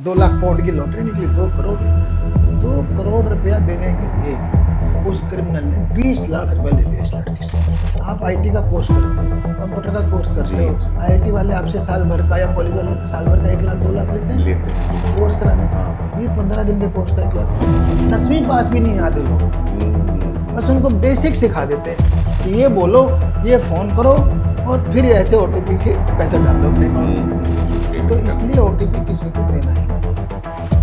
2 lakh pound की lottery निकली, 2 करोड़ रुपया देने के लिए उस क्रिमिनल ने 20 लाख रुपए ले लिए इस लड़की से। आप आईटी का कोर्स करते हो, कंप्यूटर का कोर्स करते हो, आईटी वाले आपसे साल भर का या कॉलेज वाले साल भर का 1 लाख 2 लाख लेते हैं कोर्स कराने। ये 15 दिन के कोर्स का 1 लाख। 10वीं पास भी नहीं याद है लोग, बस उनको बेसिक सिखा देते हैं कि ये बोलो, ये फोन करो और फिर ऐसे ओटीपी के पैसे डाल दो अपने अकाउंट। तो इसलिए ओटीपी किसी को देना ही नहीं।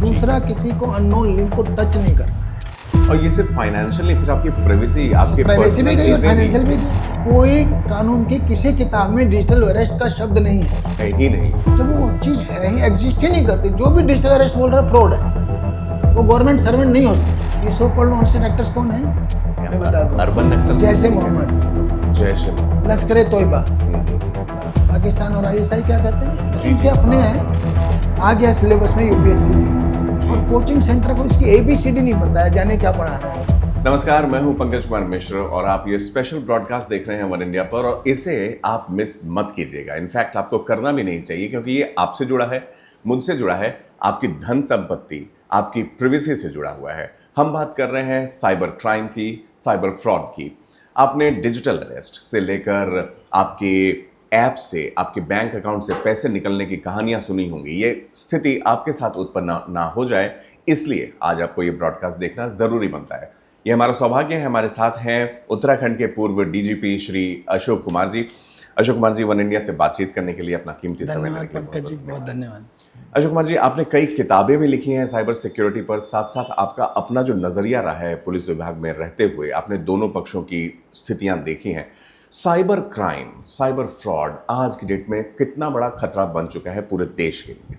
दूसरा, किसी को अननोन लिंक को टच नहीं करना। और ये सिर्फ फाइनेंशियल नहीं, फिर आपकी प्राइवेसी, आपके प्राइवेसी भी गई, फाइनेंशियल भी गई। कोई कानून की किसी किताब में डिजिटल अरेस्ट का शब्द नहीं है ही नहीं। जब वो चीज है ही, एग्जिस्ट ही नहीं करती। जो भी डिजिटल अरेस्ट बोल रहा है फ्रॉड है, वो गवर्नमेंट सर्वेंट नहीं हो सकती। ये so called non state actors कौन है मैं बता दूं। अर्बन नक्सल, जैसे मोहम्मद, जैश ए मोहम्मद, लश्कर ए तोयबा। पाकिस्तान और आईएसआई क्या कहते हैं, इनके अपने हैं। आ गया सिलेबस में यूपीएससी में, और कोचिंग सेंटर को इसकी एबीसीडी नहीं पता है, जाने क्या पढ़ा रहा है। नमस्कार, मैं हूं पंकज कुमार मिश्र और आप ये स्पेशल ब्रॉडकास्ट देख रहे हैं वन इंडिया पर, और इसे आप मिस मत कीजिएगा। इनफैक्ट आपको करना भी नहीं चाहिए, क्योंकि ये आपसे जुड़ा है, मुझसे जुड़ा है, आपकी धन संपत्ति, आपकी प्राइवेसी से जुड़ा हुआ है। हम बात कर रहे हैं साइबर क्राइम की, साइबर फ्रॉड की। आपने डिजिटल अरेस्ट से लेकर आपके ऐप से, आपके बैंक अकाउंट से पैसे निकलने की कहानियां सुनी होंगी। ये स्थिति आपके साथ उत्पन्न ना हो जाए, इसलिए आज आपको ये ब्रॉडकास्ट देखना जरूरी बनता है। ये हमारा सौभाग्य है, हमारे साथ हैं उत्तराखंड के पूर्व DGP Shri Ashok Kumar ji. Ashok Kumar ji, one India से बातचीत करने के लिए अपना कीमती समय धन्यवाद पंकज जी, बहुत धन्यवाद। अशोक कुमार जी, आपने कई किताबें भी लिखी हैं साइबर सिक्योरिटी पर, साथ साथ आपका अपना जो नजरिया रहा है पुलिस विभाग में रहते हुए, आपने दोनों पक्षों की स्थितियां देखी हैं। साइबर क्राइम, साइबर फ्रॉड आज की डेट में कितना बड़ा खतरा बन चुका है पूरे देश के लिए?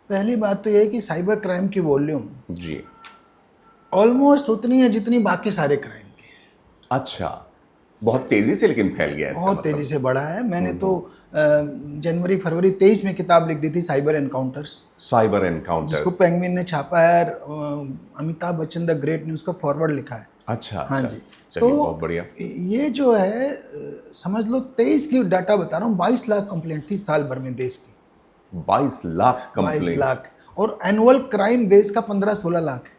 पहली बात तो यह है कि साइबर क्राइम की वॉल्यूम जी ऑलमोस्ट उतनी है जितनी बाकी सारे क्राइम की। अच्छा, बहुत तेजी से लेकिन फैल गया है इसका बहुत मतलब। तेजी से बढ़ा है। मैंने तो जनवरी फरवरी 23 में किताब लिख दी थी, साइबर एनकाउंटर्स, साइबर एनकाउंटर्स, जिसको पेंगुइन ने छापा है। अमिताभ बच्चन द ग्रेट ने उसका फॉरवर्ड लिखा है। अच्छा, हाँ अच्छा, जी। चलिए, तो बहुत बढ़िया। ये जो है, समझ लो 23 की डाटा बता रहा हूँ, 22 लाख कंप्लेंट थी साल भर में देश की। 22 लाख 22 कंप्लेंट, लाख। और एनुअल क्राइम देश का 15-16 लाख है।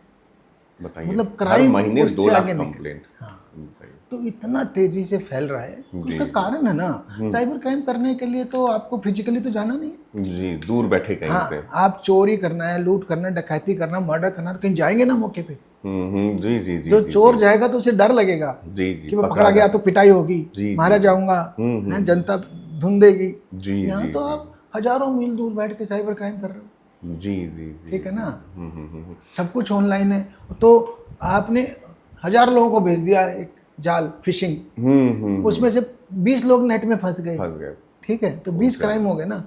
बताइए, मतलब हर क्राइम महीने उससे 2 लाख आगे निकल- कंप्लेंट। हाँ। बताइए। तो इतना तेजी से फैल रहा है, उसका जी। कारण है ना, साइबर क्राइम करने के लिए तो आपको फिजिकली तो जाना नहीं है। जी, दूर बैठे कहीं से। हाँ, आप चोरी करना है, लूट करना है, डकैती करना, मर्डर करना, तो कहीं जाएंगे ना मौके पे। जी जी जी जो जी, चोर जी, जाएगा तो उसे डर लगेगा जी जी, कि मैं पकड़ा गया तो पिटाई होगी, जी, मारा जी। जाऊंगा, हैं, जनता धुन देगी। जी यहाँ जी तो जी, आप हजारों मील दूर बैठ के साइबर क्राइम कर रहे हो। जी जी जी, ठीक है ना। हम्म। सब कुछ ऑनलाइन है, तो आपने 1000 लोगों को भेज दिया एक जाल, फिशिंग, उसमें से 20 लोग नेट में फंस गए। ठीक है, तो 20 क्राइम हो गए ना।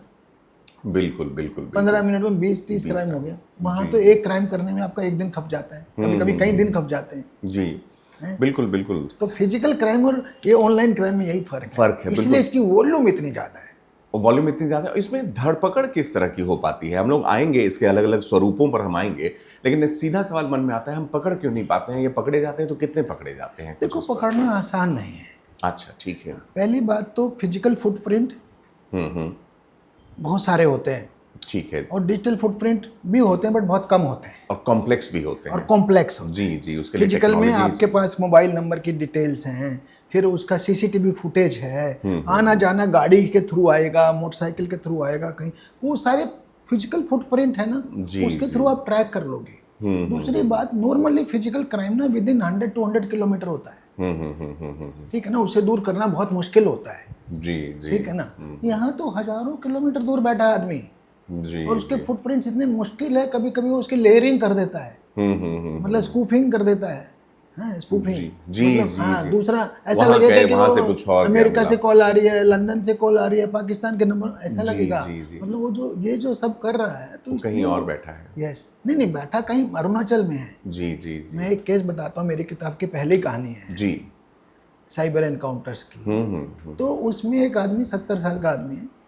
बिल्कुल बिल्कुल 15 मिनट में 20-30 क्राइम हो गया। वहां तो एक क्राइम करने में आपका एक दिन खप जाता है, कभी कभी कई दिन खप जाते हैं। जी, बिल्कुल बिल्कुल। तो फिजिकल क्राइम और ये ऑनलाइन क्राइम में यही फर्क है, इसलिए इसकी वॉल्यूम इतनी ज्यादा है। वॉल्यूम इतनी ज्यादा है। इसमें धरपकड़ किस तरह की हो पाती है? हम लोग आएंगे, इसके अलग अलग स्वरूपों पर हम आएंगे, लेकिन सीधा सवाल मन में आता है, हम पकड़ क्यों नहीं पाते हैं? ये पकड़े जाते हैं तो कितने पकड़े जाते हैं? देखो, पकड़ना आसान नहीं है। अच्छा, ठीक है। पहली बात तो फिजिकल फुटप्रिंट बहुत सारे होते हैं, ठीक है, और डिजिटल फुटप्रिंट भी होते हैं, बट बहुत कम होते हैं, और कॉम्प्लेक्स भी होते हैं, और कॉम्प्लेक्स होते जी जी। उसके हैं। लिए फिजिकल में technology- आपके पास मोबाइल नंबर की डिटेल्स हैं, फिर उसका सीसीटीवी फुटेज है, आना जाना गाड़ी के थ्रू आएगा, मोटरसाइकिल के थ्रू आएगा, कहीं वो सारे फिजिकल फुटप्रिंट है ना, जी, उसके जी। थ्रू आप ट्रैक कर लोगे। दूसरी बात, नॉर्मली फिजिकल क्राइम ना विद इन 100-200 किलोमीटर होता है। ठीक है ना, उससे दूर करना बहुत मुश्किल होता है। जी जी, ठीक है ना। यहाँ तो हजारों किलोमीटर दूर बैठा है आदमी, जी, और उसके फुटप्रिंट्स इतने मुश्किल है, कभी कभी वो उसकी लेयरिंग कर देता है, मतलब स्कूपिंग कर देता है। हाँ, स्पूफिंग। जी, मतलब जी, हाँ, जी। दूसरा ऐसा वहाँ लगेगा गए, कि वहाँ वो से कुछ और अमेरिका गया से कॉल आ रही है, लंदन से कॉल आ रही है, पाकिस्तान के नंबर, ऐसा जी, लगेगा। जी, जी। मतलब वो जो ये जो सब कर रहा है, तो कहीं और बैठा है। यस, नहीं बैठा कहीं अरुणाचल में है। जी जी जी, मैं एक केस बताता हूँ, मेरी किताब की पहली कहानी है जी, साइबर एनकाउंटर्स की। तो उसमें एक आदमी 70 साल का आदमी है,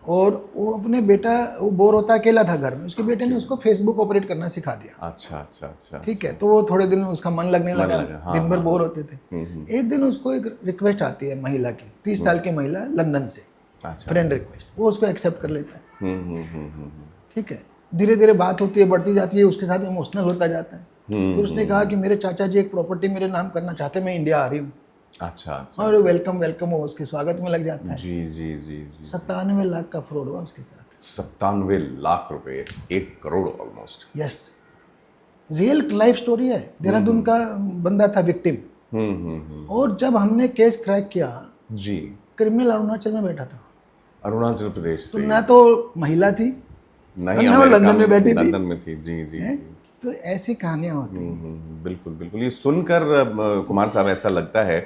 और वो अपने बेटा, वो बोर होता अकेला था घर में, उसके बेटे ने उसको फेसबुक ऑपरेट करना सिखा दिया। अच्छा अच्छा अच्छा, ठीक है, तो वो थोड़े दिन में उसका मन लगने लगा, हाँ, दिन भर बोर होते थे। एक दिन उसको एक रिक्वेस्ट आती है महिला की, 30 साल की महिला, लंदन से, अच्छा, फ्रेंड रिक्वेस्ट, वो उसको एक्सेप्ट कर लेता है। ठीक है, धीरे धीरे बात होती है, बढ़ती जाती है, उसके साथ इमोशनल होता जाता है। फिर उसने कहा कि मेरे चाचा जी एक प्रॉपर्टी मेरे नाम करना चाहते, मैं इंडिया आ रही हूँ। अच्छा अच्छा। और वेलकम वेलकम वो उसके स्वागत में लग जाता है। जी जी जी जी। 97 लाख का फ्रॉड हुआ उसके साथ। 97 लाख रुपए, 1 crore almost. Yes, real life story है। देहरादून का बंदा था विक्टिम। और जब हमने केस क्रैक किया, जी। क्रिमिनल अरुणाचल में बैठा था। अरुणाचल प्रदेश तो से, ना तो महिला थी, नहीं ना वो लंदन में बैठी थी। लंदन में थी। जी जी हैं? जी। तो ऐसी कहानियां होती हैं। बिल्कुल बिल्कुल। ये सुनकर कुमार साहब ऐसा लगता है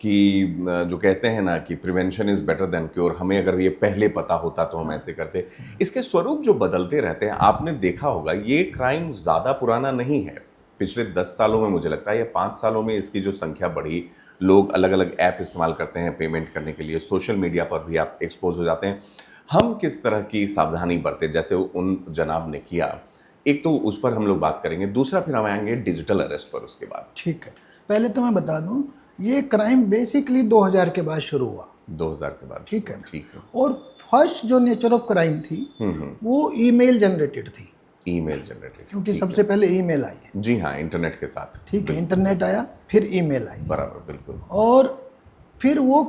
कि जो कहते हैं ना कि prevention is better than cure, हमें अगर ये पहले पता होता तो हम ऐसे करते। इसके स्वरूप जो बदलते रहते हैं, आपने देखा होगा ये क्राइम ज़्यादा पुराना नहीं है। पिछले 10 सालों में मुझे लगता है या 5 सालों में इसकी जो संख्या बढ़ी, लोग अलग अलग ऐप इस्तेमाल करते हैं पेमेंट करने के लिए, सोशल मीडिया पर भी आप एक्सपोज हो जाते हैं। हम किस तरह की सावधानी बरते जैसे उन जनाब ने किया, एक तो उस पर हम लोग बात करेंगे, दूसरा फिर हम आएंगे डिजिटल अरेस्ट पर उसके बाद। ठीक है, पहले तो मैं बता दूं, ये क्राइम बेसिकली 2000 के बाद शुरू हुआ। 2000 के बाद, ठीक है। ठीक है। और फर्स्ट जो नेचर ऑफ क्राइम थी वो ईमेल जनरेटेड थी, ईमेल जनरेटेड, क्योंकि सबसे पहले ईमेल आई है। जी हाँ, इंटरनेट के साथ। ठीक है, इंटरनेट आया, फिर ईमेल आई, बराबर, बिल्कुल। और फिर वो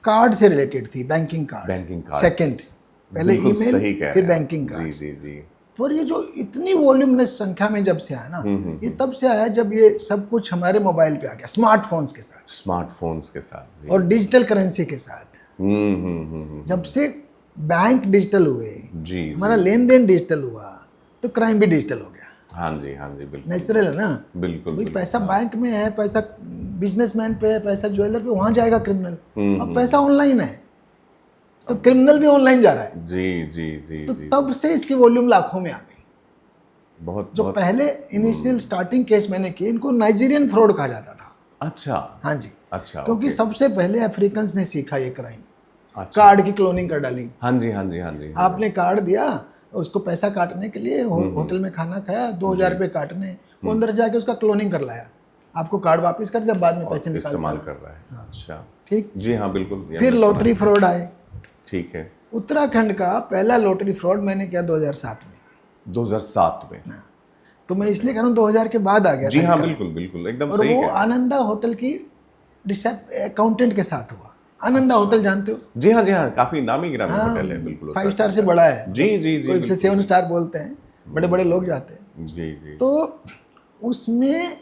कार्ड से रिलेटेड थी, banking card. Banking card second, पहले ईमेल, फिर बैंकिंग कार्ड। जी जी जी। पर ये जो इतनी वॉल्यूमनेस संख्या में जब से आया ना, ये तब से आया जब ये सब कुछ हमारे मोबाइल पे आ गया, स्मार्टफोन्स के साथ, स्मार्टफोन्स के साथ, जी। और डिजिटल करेंसी के साथ। जब से बैंक डिजिटल हुए, जी, हमारा लेन देन डिजिटल हुआ, तो क्राइम भी डिजिटल हो गया। हाँ जी, हाँ जी, बिल्कुल नेचुरल है ना। बिल्कुल, भाई बिल्कुल। पैसा बैंक में है, पैसा बिजनेसमैन पे है, पैसा ज्वेलर पे, वहां जाएगा क्रिमिनल। अब पैसा ऑनलाइन है तो क्रिमिनल भी ऑनलाइन जा रहा है। जी जी जी तो जी। तब से इसकी वॉल्यूम लाखों में आ गई। बहुत जो बहुत। पहले इनिशियल स्टार्टिंग केस मैंने किए, इनको नाइजीरियन फ्रॉड कहा जाता था। अच्छा हाँ जी, अच्छा। क्योंकि ओके। सबसे पहले अफ्रीकन्स ने सीखा ये क्राइम। अच्छा। कार्ड की क्लोनिंग कर डाली। हाँ जी हाँ जी हाँ जी। आपने कार्ड दिया, उसको पैसा काटने के लिए, होटल में खाना खाया, 2000 रुपये काटने, वो अंदर जाके उसका क्लोनिंग कर लाया, आपको कार्ड वापस कर, जब बाद में पैसे निकाल इस्तेमाल कर रहा है। अच्छा, ठीक। जी हाँ, बिल्कुल। फिर लॉटरी फ्रॉड आए। ठीक है। उत्तराखंड का पहला लॉटरी फ्रॉड मैंने किया 2007 में। 2007 में। हाँ। तो मैं इसलिए कह रहा हूँ 2000 के बाद आ गया जी था हाँ, ये बिल्कुल बिल्कुल, एकदम और सही वो है। आनंदा होटल की अकाउंटेंट के साथ हुआ। आनंदा होटल जानते हो? जी हाँ, जी हाँ, काफी नामी गिरामी होटल है, बिल्कुल। 5 स्टार से बड़ा है। जी जी जी, कोई इसे 7 स्टार बोलते हैं, बड़े बड़े लोग जाते हैं। जी जी। तो उसमें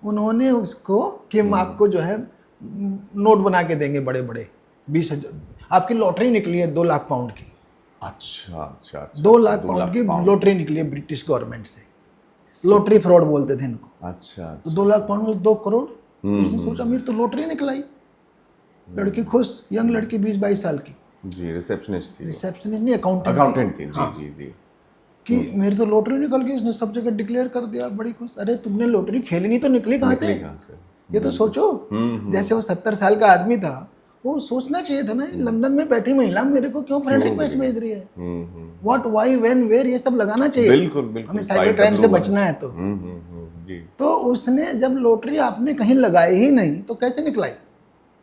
उन्होंने उसको कि हम आपको जो है नोट बना के देंगे बड़े बड़े, 20,000, आपकी लॉटरी निकली है 2 लाख पाउंड की। अच्छा अच्छा अच्छा। 2 लाख पाउंड की लॉटरी निकली है ब्रिटिश गवर्नमेंट से। लॉटरी फ्रॉड बोलते थे इनको। अच्छा तो 2 लाख पाउंड में 2 करोड़। उसने सोचा मेरी तो लॉटरी निकलाई। लड़की खुश, यंग लड़की 20-22 साल की, जी, रिसेप्शनिस्ट थी। रिसेप्शनिस्ट नहीं, अकाउंटेंट थी। जी जी जी। कि मेरी तो लॉटरी निकल गई। उसने सब जगह डिक्लेयर कर दिया, बड़ी खुश। अरे तुमने लॉटरी खेली नहीं तो निकली कहाँ से? कहाँ से? ये तो सोचो। जैसे वो 70 साल का आदमी था, वो सोचना चाहिए था ना, लंदन में बैठी महिला मेरे को क्यों फ्रेंड रिक्वेस्ट भेज रही है, व्हाट, व्हाई, व्हेन, वेयर, ये सब लगाना चाहिए। बिल्कुल बिल्कुल। हमें साइबर क्राइम से बचना है तो। जी तो उसने जब लॉटरी आपने कहीं लगाई ही नहीं तो कैसे निकलाई?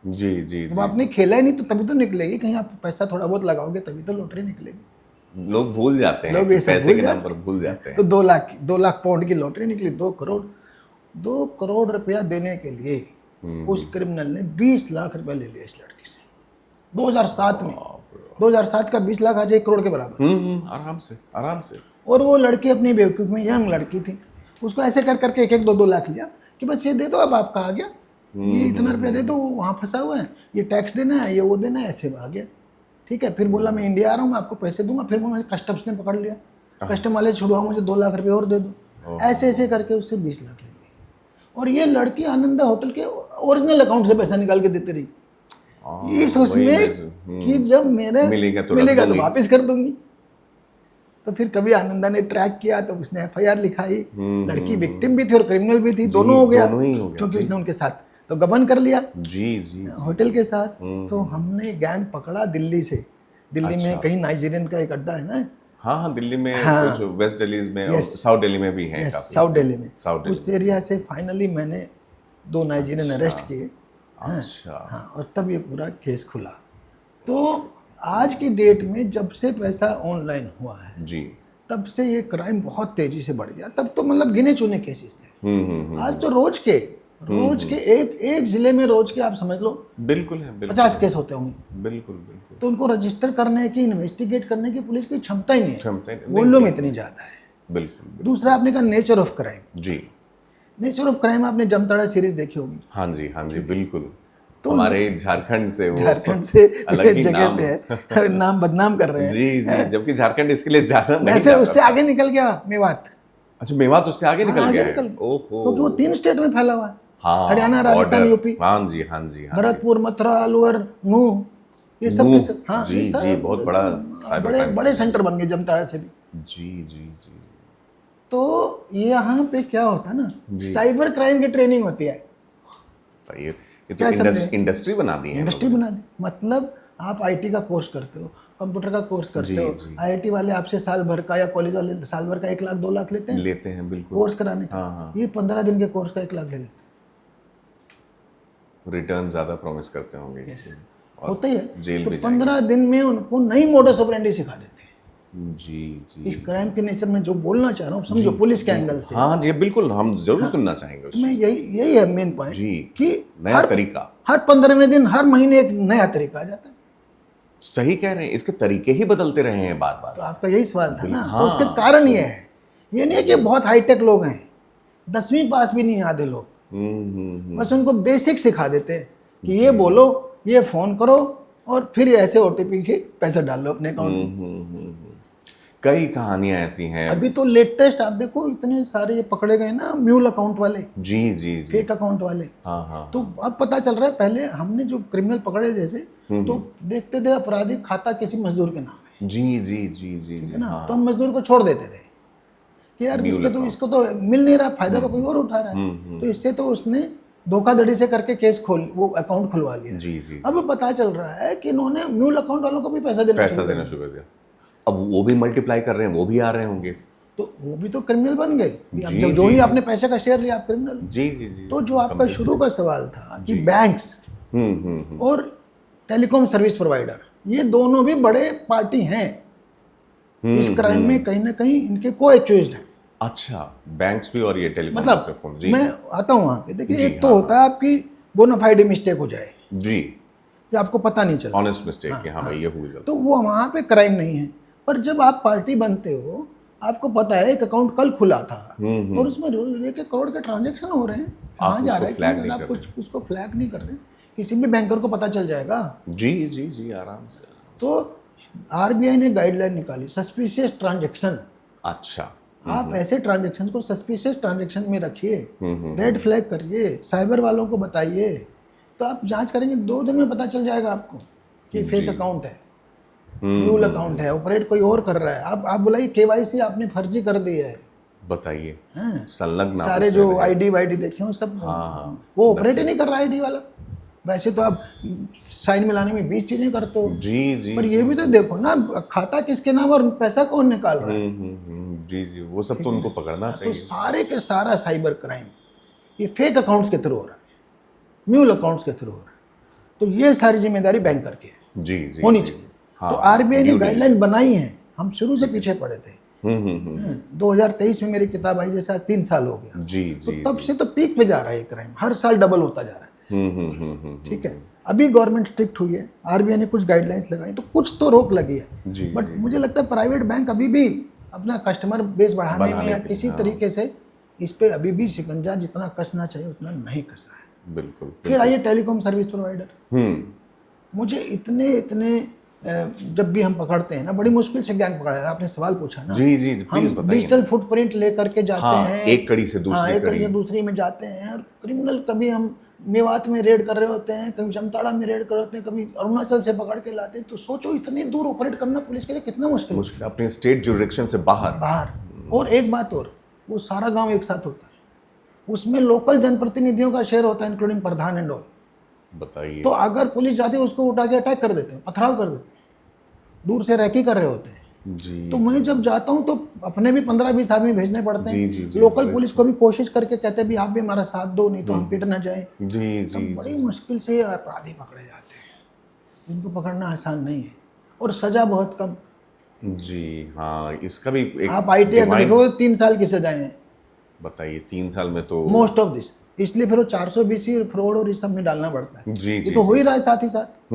जी जी। जब आपने खेला ही नहीं तो तभी तो निकलेगी। कहीं आप पैसा थोड़ा बहुत लगाओगे तभी तो लॉटरी निकलेगी। लोग भूल जाते हैं, लोग कि ऐसा पैसे भूल के नाम जाते पर भूल जाते हैं। तो 2 लाख पाउंड की लॉटरी निकली, 2 करोड़ रुपया देने के लिए उस क्रिमिनल ने 20 लाख रुपया ले लिया इस लड़की से 2007 में। 2007 का 20 लाख आज 1 करोड़ के बराबर। आराम से, आराम से। और वो लड़की अपनी बेवकूफ़ में, यंग लड़की थी, उसको ऐसे कर करके 1-1, 2-2 लाख लिया कि बस ये दे दो, अब आपका आ गया, ये इतना रुपया दे दो, वहाँ फंसा हुआ है, ये टैक्स देना है, ये वो देना है, ऐसे आ गया। ठीक है, फिर बोला मैं इंडिया आ रहा हूँ, मैं आपको पैसे दूंगा। फिर मुझे कस्टम्स ने पकड़ लिया, कस्टम वाले छुड़वाओ, मुझे 2 लाख रुपये और दे दो। ऐसे ऐसे करके उससे 20 लाख ले लिए। और ये लड़की आनंदा होटल के ओरिजिनल अकाउंट से पैसा निकाल के देती रही, इस उसमें कि जब मेरा मिलेगा तो वापस कर दूंगी। तो फिर कभी आनंदा ने ट्रैक किया तो उसने FIR लिखाई। लड़की विक्टिम भी थी और क्रिमिनल भी थी, दोनों हो गया, क्योंकि उसने उनके साथ तो गबन कर लिया जी जी होटल के साथ। तो हमने गैंग पकड़ा दिल्ली से। दिल्ली में कहीं नाइजीरियन का एक अड्डा है ना। हाँ हाँ, दिल्ली में कुछ, वेस्ट दिल्ली में और साउथ दिल्ली में भी है काफी। साउथ दिल्ली में, साउथ उस एरिया से फाइनली मैंने 2 नाइजीरियन अरेस्ट किए। अच्छा। हाँ, और तब ये पूरा केस खुला। तो आज की डेट में जब से पैसा ऑनलाइन हुआ है, जी, तब से ये क्राइम बहुत तेजी से बढ़ गया। तब तो मतलब गिने चुने केसेस थे। आज तो रोज के एक जिले में रोज के आप समझ लो बिल्कुल है, बिल्कुल 50 केस होते होंगे। बिल्कुल बिल्कुल। तो उनको रजिस्टर करने की, इन्वेस्टिगेट करने की पुलिस की क्षमता ही नहीं है, क्षमता ही नहीं, वॉल्यूम इतनी ज्यादा है। बिल्कुल बिल्कुल। दूसरा आपने कहा नेचर ऑफ क्राइम। जी नेचर ऑफ क्राइम आपने जमताड़ा सीरीज देखी होगी। हाँ जी, हाँ जी, बिल्कुल। तो हमारे झारखंड से वो झारखंड से अलग ही जगह नाम पे है, नाम बदनाम कर रहे हैं। जी जी, जबकि झारखंड इसके लिए ज्यादा नहीं वैसे जाता उससे था। आगे निकल गया मेवात। अच्छा, मेवात उससे आगे निकल आगे गया है। निकल ओहो, क्योंकि वो 3 स्टेट में फैला हुआ है, हाँ, हरियाणा, राजस्थान, border। यूपी, हाँ जी, हाँ जी, हाँ जी। भरतपुर, मथुरा, अलवर, नूह, ये सब के नूह, सब। हाँ, जी ये सब जी, बहुत बड़ा साइबर बड़े क्राइम बड़े सेंटर बन गए जमताड़ा से भी। जी जी जी। तो यहाँ पे क्या होता है ना, साइबर क्राइम की ट्रेनिंग होती है। तो ये तो क्या समझे? इंडस्ट्री बना दी है इंडस्ट्री बना दी। मतलब आप आईटी का कोर्स करते हो, कंप्यूटर का कोर्स करते हो, जी। आईआईटी वाले आपसे साल भर का या कॉलेज वाले साल भर का 1 लाख 2 लाख लेते हैं लेते हैं, बिल्कुल। कोर्स कराने का। हाँ। ये 15 दिन के कोर्स का 1 लाख ले लेते रिटर्न ज्यादा प्रॉमिस करते होंगे। हैं। और होता ही है। जेल तो भी 15 दिन में उनको नई मोडस ऑपरेंडी सिखा देते हैं। जी जी। इस क्राइम के नेचर में जो बोलना चाह रहा हूँ, समझो पुलिस के एंगल से। हाँ जी, बिल्कुल, हम जरूर सुनना चाहेंगे उससे। मैं यही है मेन पॉइंट जी, कि नया तरीका। हर 15वें दिन, हर महीने एक नया तरीका आ जाता है। सही कह रहे हैं, इसके तरीके ही बदलते रहे हैं बार बार। तो आपका यही सवाल था ना। हाँ, तो उसके कारण ये है, ये नहीं है कि बहुत हाईटेक लोग हैं, 10वीं पास भी नहीं आधे लोग, बस उनको बेसिक सिखा देते हैं कि ये बोलो, ये फोन करो और फिर ऐसे ओटीपी के पैसा डाल लो अपने अकाउंट में। कई कहानियां ऐसी हैं। अभी तो लेटेस्ट आप देखो, इतने सारे ये पकड़े गए ना म्यूल अकाउंट वाले, जी जी जी। फेक अकाउंट वाले। हाँ हाँ। तो अब पता चल रहा है, पहले हमने जो क्रिमिनल पकड़े जैसे, तो देखते थे अपराधी खाता किसी मजदूर के नाम है, जी जी जी जी है ना। तो हम मजदूर को छोड़ देते थे कि यार इसको तो मिल नहीं रहा, फायदा तो कोई और उठा रहा है। तो इससे तो उसने धोखाधड़ी से करके वो अकाउंट खुलवा लिया। जी जी। अब पता चल रहा है कि इन्होंने म्यूल अकाउंट वालों को भी पैसा देना शुरू कर दिया। अब वो भी मल्टीप्लाई कर रहे हैं, वो भी आ रहे होंगे, तो वो भी तो क्रिमिनल बन गए। अब जो ही आपने पैसे का शेयर लिया, आप क्रिमिनल। जी जी जी। तो जो आपका शुरू का सवाल था कि बैंक्स और टेलीकॉम सर्विस प्रोवाइडर, ये दोनों भी बड़े पार्टी हैं इस क्राइम में, कहीं ना कहीं इनके को एक्यूज्ड है। अच्छा, बैंक्स भी और ये टेलीकॉम मतलब मैं आता हूँ वहाँ पे, देखिए एक तो होता है आपकी बोनाफाइड मिस्टेक हो जाए जी, कि आपको पता नहीं चला, ऑनेस्ट मिस्टेक कि हाँ भाई ये हुई गलती, तो वो वहाँ पे क्राइम नहीं है। पर जब आप पार्टी बनते हो, आपको पता है एक अकाउंट कल खुला था और उसमें 1 करोड़ के ट्रांजेक्शन हो रहे हैं, कहाँ जा रहे हैं, आप कुछ उसको फ्लैग नहीं कर रहे, किसी भी बैंकर को पता चल जाएगा। जी जी जी, आराम से। तो आरबीआई ने गाइडलाइन निकाली, सस्पिशियस ट्रांजेक्शन। अच्छा, आप ऐसे ट्रांजेक्शन को सस्पिशियस ट्रांजेक्शन में रखिए, रेड फ्लैग करिए, साइबर वालों को बताइए, तो आप जांच करेंगे 2 दिन में पता चल जाएगा आपको कि फेक अकाउंट है, म्यूल अकाउंट है, ऑपरेट कोई और कर रहा है। आप बुलाइए, केवाईसी आपने फर्जी कर दी है, बताइए, हैं संलग्न सारे जो आईडी वाईडी देखे हो सब, वो ऑपरेट ही नहीं कर रहा आईडी वाला। वैसे तो आप साइन मिलाने में 20 चीजें करते हो, जी जी, पर ये भी तो देखो ना, खाता किसके नाम और पैसा कौन निकाल रहा है। जी जी, वो सब तो उनको पकड़ना तो चाहिए। सारे के सारा साइबर क्राइम ये फेक अकाउंट्स के थ्रू हो रहा है, म्यूल अकाउंट्स के थ्रू हो रहा है। तो ये सारी जिम्मेदारी बैंकर की है, जी जी, होनी चाहिए। हाँ, तो आरबीआई ने गाइडलाइन बनाई है, हम शुरू से पीछे पड़े थे। 2023 में मेरी किताब आई, जैसे आज 3 साल हो गया। जी तो जी, तब से तो पीक पे जा रहा है क्राइम, हर साल डबल होता जा रहा है। ठीक है, अभी गवर्नमेंट स्ट्रिक्ट हुई है, आरबीआई ने कुछ गाइडलाइंस लगाई, तो कुछ तो रोक लगी है। बट मुझे लगता है प्राइवेट बैंक अभी भी अपना कस्टमर बेस बढ़ाने में या किसी तरीके से इस पे अभी भी शिकंजा जितना कसना चाहिए उतना नहीं कसा है। बिल्कुल। फिर आइए टेलीकॉम सर्विस प्रोवाइडर। मुझे इतने जब भी हम पकड़ते हैं ना, बड़ी मुश्किल से गैंग पकड़ा है। आपने सवाल पूछा ना, जी जी, प्लीज हम बताइए। डिजिटल फुटप्रिंट लेकर के जाते हैं, एक कड़ी से दूसरी में जाते हैं, और क्रिमिनल कभी हम मेवात में रेड कर रहे होते हैं, कभी जमताड़ा में रेड कर रहे होते हैं, कभी अरुणाचल से पकड़ के लाते हैं। तो सोचो इतनी दूर ऑपरेट करना पुलिस के लिए कितना मुश्किल, अपने स्टेट जुरिडिक्शन से बाहर। और एक बात और, वो सारा गांव एक साथ होता है, उसमें लोकल जनप्रतिनिधियों का शेयर होता है, इंक्लूडिंग प्रधान एंड ऑल। बताइए, तो अगर पुलिस जाती है उसको उठा के अटैक कर देते हैं, पथराव कर देते हैं, दूर से रैकी कर रहे होते हैं। जी, तो मैं जब जाता हूँ तो अपने भी 15-20 आदमी भेजने पड़ते हैं। जी, लोकल पुलिस को भी कोशिश करके कहते हैं भी आप भी हमारा साथ दो, नहीं तो हम पिट ना जाए। जी जी, बड़ी मुश्किल से अपराधी पकड़े जाते हैं, इनको पकड़ना आसान नहीं है, और सजा बहुत कम। जी हाँ, इसका भी एक आप आईटी एक्ट डिवाइन, देखोगे 3 साल की सजाएं हैं बताइए 3 साल में तो। Most of this. इसलिए फिर वो 420 फ्रॉड और इस सब में डालना पड़ता है। जी ये जी तो हो जी। ही रहा है साथ ही साथ।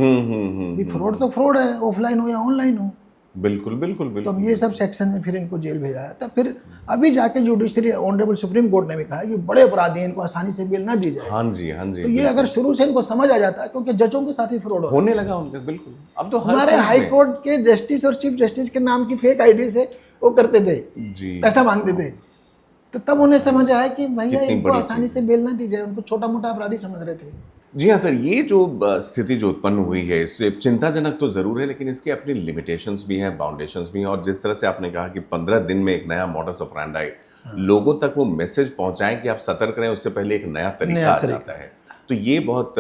ये फ्रॉड तो फ्रॉड है, ऑफलाइन हो या ऑनलाइन हो। बिल्कुल बिल्कुल तो बिल्कुल अब ये सब सेक्शन में फिर इनको जेल भेजा जाता। फिर अभी जाके जुडिशरी ऑनरेबल सुप्रीम कोर्ट ने भी कहा कि बड़े अपराधी हैं, इनको आसानी से बेल ना दी जाए। हाँ जी हाँ जी, तो ये अगर शुरू से इनको समझ आ जाता, क्योंकि जजों के साथ ही फ्रॉड हो रहा है। होने लगा उनका, बिल्कुल अब तो हर हमारे चीज हाई में। कोर्ट के जस्टिस और चीफ जस्टिस के नाम की फेक आईडी से वो करते थे, जी पैसा मांगते थे। तो तब उन्हें समझ आया कि भैया कितनी इनको बड़ी आसानी चीज़ से बेल ना दी जाए, उनको छोटा मोटा अपराधी समझ रहे थे। जी हाँ सर, ये जो स्थिति जो उत्पन्न हुई है इससे चिंताजनक तो जरूर है, लेकिन इसकी अपनी लिमिटेशंस भी हैं, बाउंडेशंस भी हैं। और जिस तरह से आपने कहा कि 15 दिन में एक नया मॉडस ऑपरेंडी लोगों तक वो मैसेज पहुंचाएं कि आप सतर्क रहें, उससे पहले एक नया तरीका आ जाता है। तो ये बहुत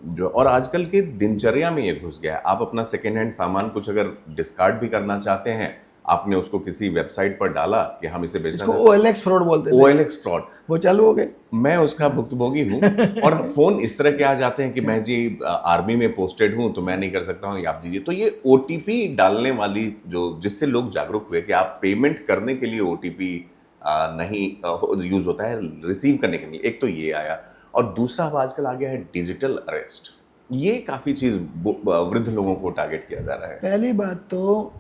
जो, और आजकल के दिनचर्या में ये घुस गया है। आप अपना सेकेंड हैंड सामान कुछ अगर डिस्कार्ड भी करना चाहते हैं, आपने उसको किसी वेबसाइट पर डाला कि हम इसे बेचना इसको OLX फ्रॉड बोलते थे। OLX फ्रॉड, वो चालू हो गए। मैं उसका भुक्तभोगी हूँ। और फोन इस तरह के आ जाते हैं कि मैं जी आर्मी में पोस्टेड हूँ तो मैं नहीं कर सकता हूँ, ये आप दीजिए। तो ये OTP डालने वाली जो, जिससे लोग जागरूक हुए कि आप पेमेंट करने के लिए OTP नहीं यूज होता है, रिसीव करने के लिए। एक तो ये आया, और दूसरा अब आजकल आ गया है डिजिटल अरेस्ट। ये काफी चीज वृद्ध लोगों को टारगेट किया जा रहा है। पहली बात तो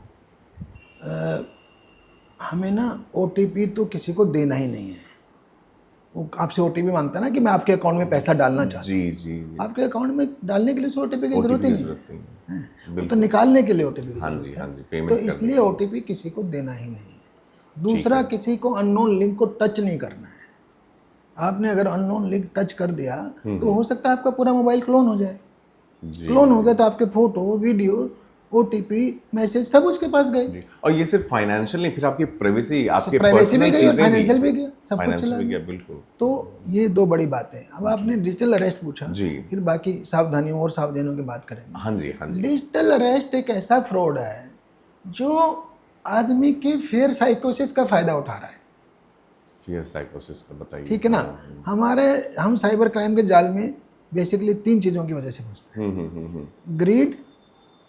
हमें ना OTP तो किसी को देना ही नहीं है। वो आपसे OTP मांगता है ना कि मैं आपके अकाउंट में पैसा डालना चाहता हूँ। जी जी जी, आपके अकाउंट में डालने के लिए OTP की जरूरत ही नहीं है। वो तो बिल्कुल। निकालने के लिए OTP की हाँ जरूरत जी है। हाँ जी, तो पेमेंट इसलिए OTP किसी को देना ही नहीं है। दूसरा, किसी को अननोन लिंक को टच नहीं करना है। आपने अगर अननोन लिंक टच कर दिया तो हो सकता है आपका पूरा मोबाइल क्लोन हो जाए। क्लोन हो गया तो आपके फोटो, वीडियो, OTP, मैसेज सब उसके पास गए। और ये सिर्फ फाइनेंशियल नहीं, फिर आपकी प्राइवेसी, आपके प्राइवेसी भी पर्सनल गई, चीजें फाइनेंशियल भी गया, सब कुछ फाइनेंशियल चला भी गया। गया, बिल्कुल। तो ये दो बड़ी बातें। अब आपने डिजिटल अरेस्ट पूछा जी। फिर बाकी सावधानियों और सावधानियों की बात करेंगे। हाँ जी हाँ जी। डिजिटल अरेस्ट एक ऐसा फ्रॉड है जो आदमी के फियर साइकोसिस का फायदा उठा रहा है। फियर साइकोसिस का बताइए। ठीक है ना। हम साइबर क्राइम के जाल में बेसिकली 3 चीजों की वजह से फंसते हैं: ग्रीड,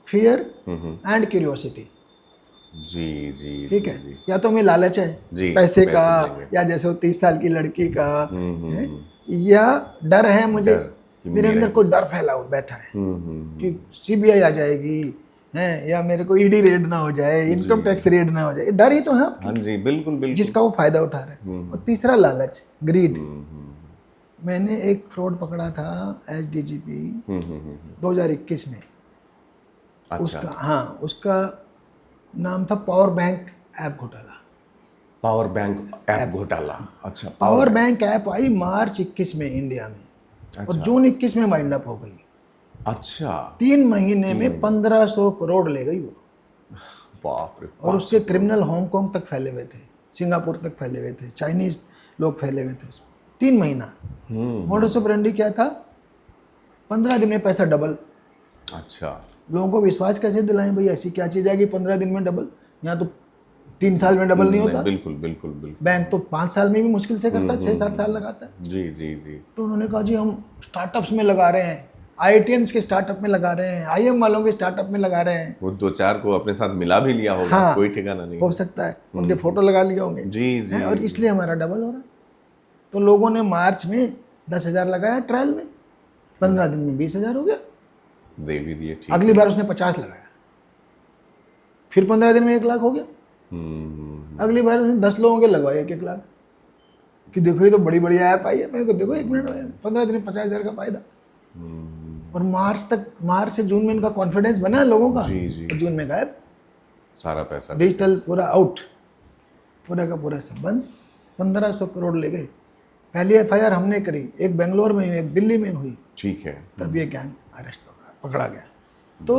फियर एंड क्यूरियोसिटी। जी जी ठीक जी, है। जी। या तो हमें लालच है जी, पैसे का, देंगे। या जैसे वो 30 साल की लड़की का है? या डर है मुझे, कि मेरे अंदर कोई डर फैला हुआ बैठा है कि CBI आ जाएगी है, या मेरे को ED रेड ना हो जाए, इनकम टैक्स रेड ना हो जाए। डर ही तो है आपकी, हाँ जी, बिल्कुल बिल्कुल। जिसका वो फायदा उठा रहा है। और तीसरा लालच, ग्रीड। मैंने एक फ्रॉड पकड़ा था SDGP 2021 में। अच्छा। उसका नाम था पावर बैंक ऐप घोटाला। पावर बैंक ऐप घोटाला, अच्छा। पावर बैंक ऐप आई मार्च 21 में इंडिया में, और अच्छा। जून 21 में वाइंड अप हो गई। अच्छा, 3 महीने में 1500 करोड़ ले गई वो। बाप रे। और उसके क्रिमिनल हांगकांग तक फैले हुए थे, सिंगापुर तक फैले हुए थे, चाइनीज लोग फैले हुए थे। 3 महीना। मोडस ऑपरेंडी क्या था? 15 दिन में पैसा डबल। अच्छा। लोगों को विश्वास कैसे दिलाएं भाई ऐसी क्या चीज़ है कि 15 दिन में डबल? यहाँ तो 3 साल में डबल नहीं होता। बिल्कुल बिल्कुल बिल्कुल। बैंक तो 5 साल में भी मुश्किल से करता है, 6-7 साल लगाता है। जी जी जी। तो उन्होंने कहा जी हम स्टार्टअप्स में लगा रहे हैं, IITians के स्टार्टअप में लगा रहे हैं, IIM वालों के स्टार्टअप में लगा रहे हैं। वो 2-4 को अपने साथ मिला भी लिया होगा। हाँ, कोई ठिकाना नहीं हो सकता है उनके फोटो लगा लिए होंगे। जी जी। और इसलिए हमारा डबल हो रहा है। तो लोगों ने मार्च में 10,000 लगाया ट्रायल में, 15 दिन में 20,000 हो गया। दे भी दिए, ठीक। अगली बार उसने 50 लगाया, फिर 15 दिन में 1 लाख हो गया। अगली बार उसने 10 लोगों के लगवाए 1-1 लाख, कि देखो ये तो बड़ी बड़ी ऐप आई है, मेरे को देखो 1 मिनट में 15 दिन में 50,000 का फायदा। और मार्च से जून में इनका कॉन्फिडेंस बना लोगों का। जी जी। और जून में गायब सारा पैसा। डिजिटल पूरा आउट, पूरा का पूरा सब बंद। 1500 करोड़ ले गए। पहली FIR हमने करी, एक बेंगलोर में हुई, एक दिल्ली में हुई। ठीक है। तब ये गैंग अरेस्ट पकड़ा गया। तो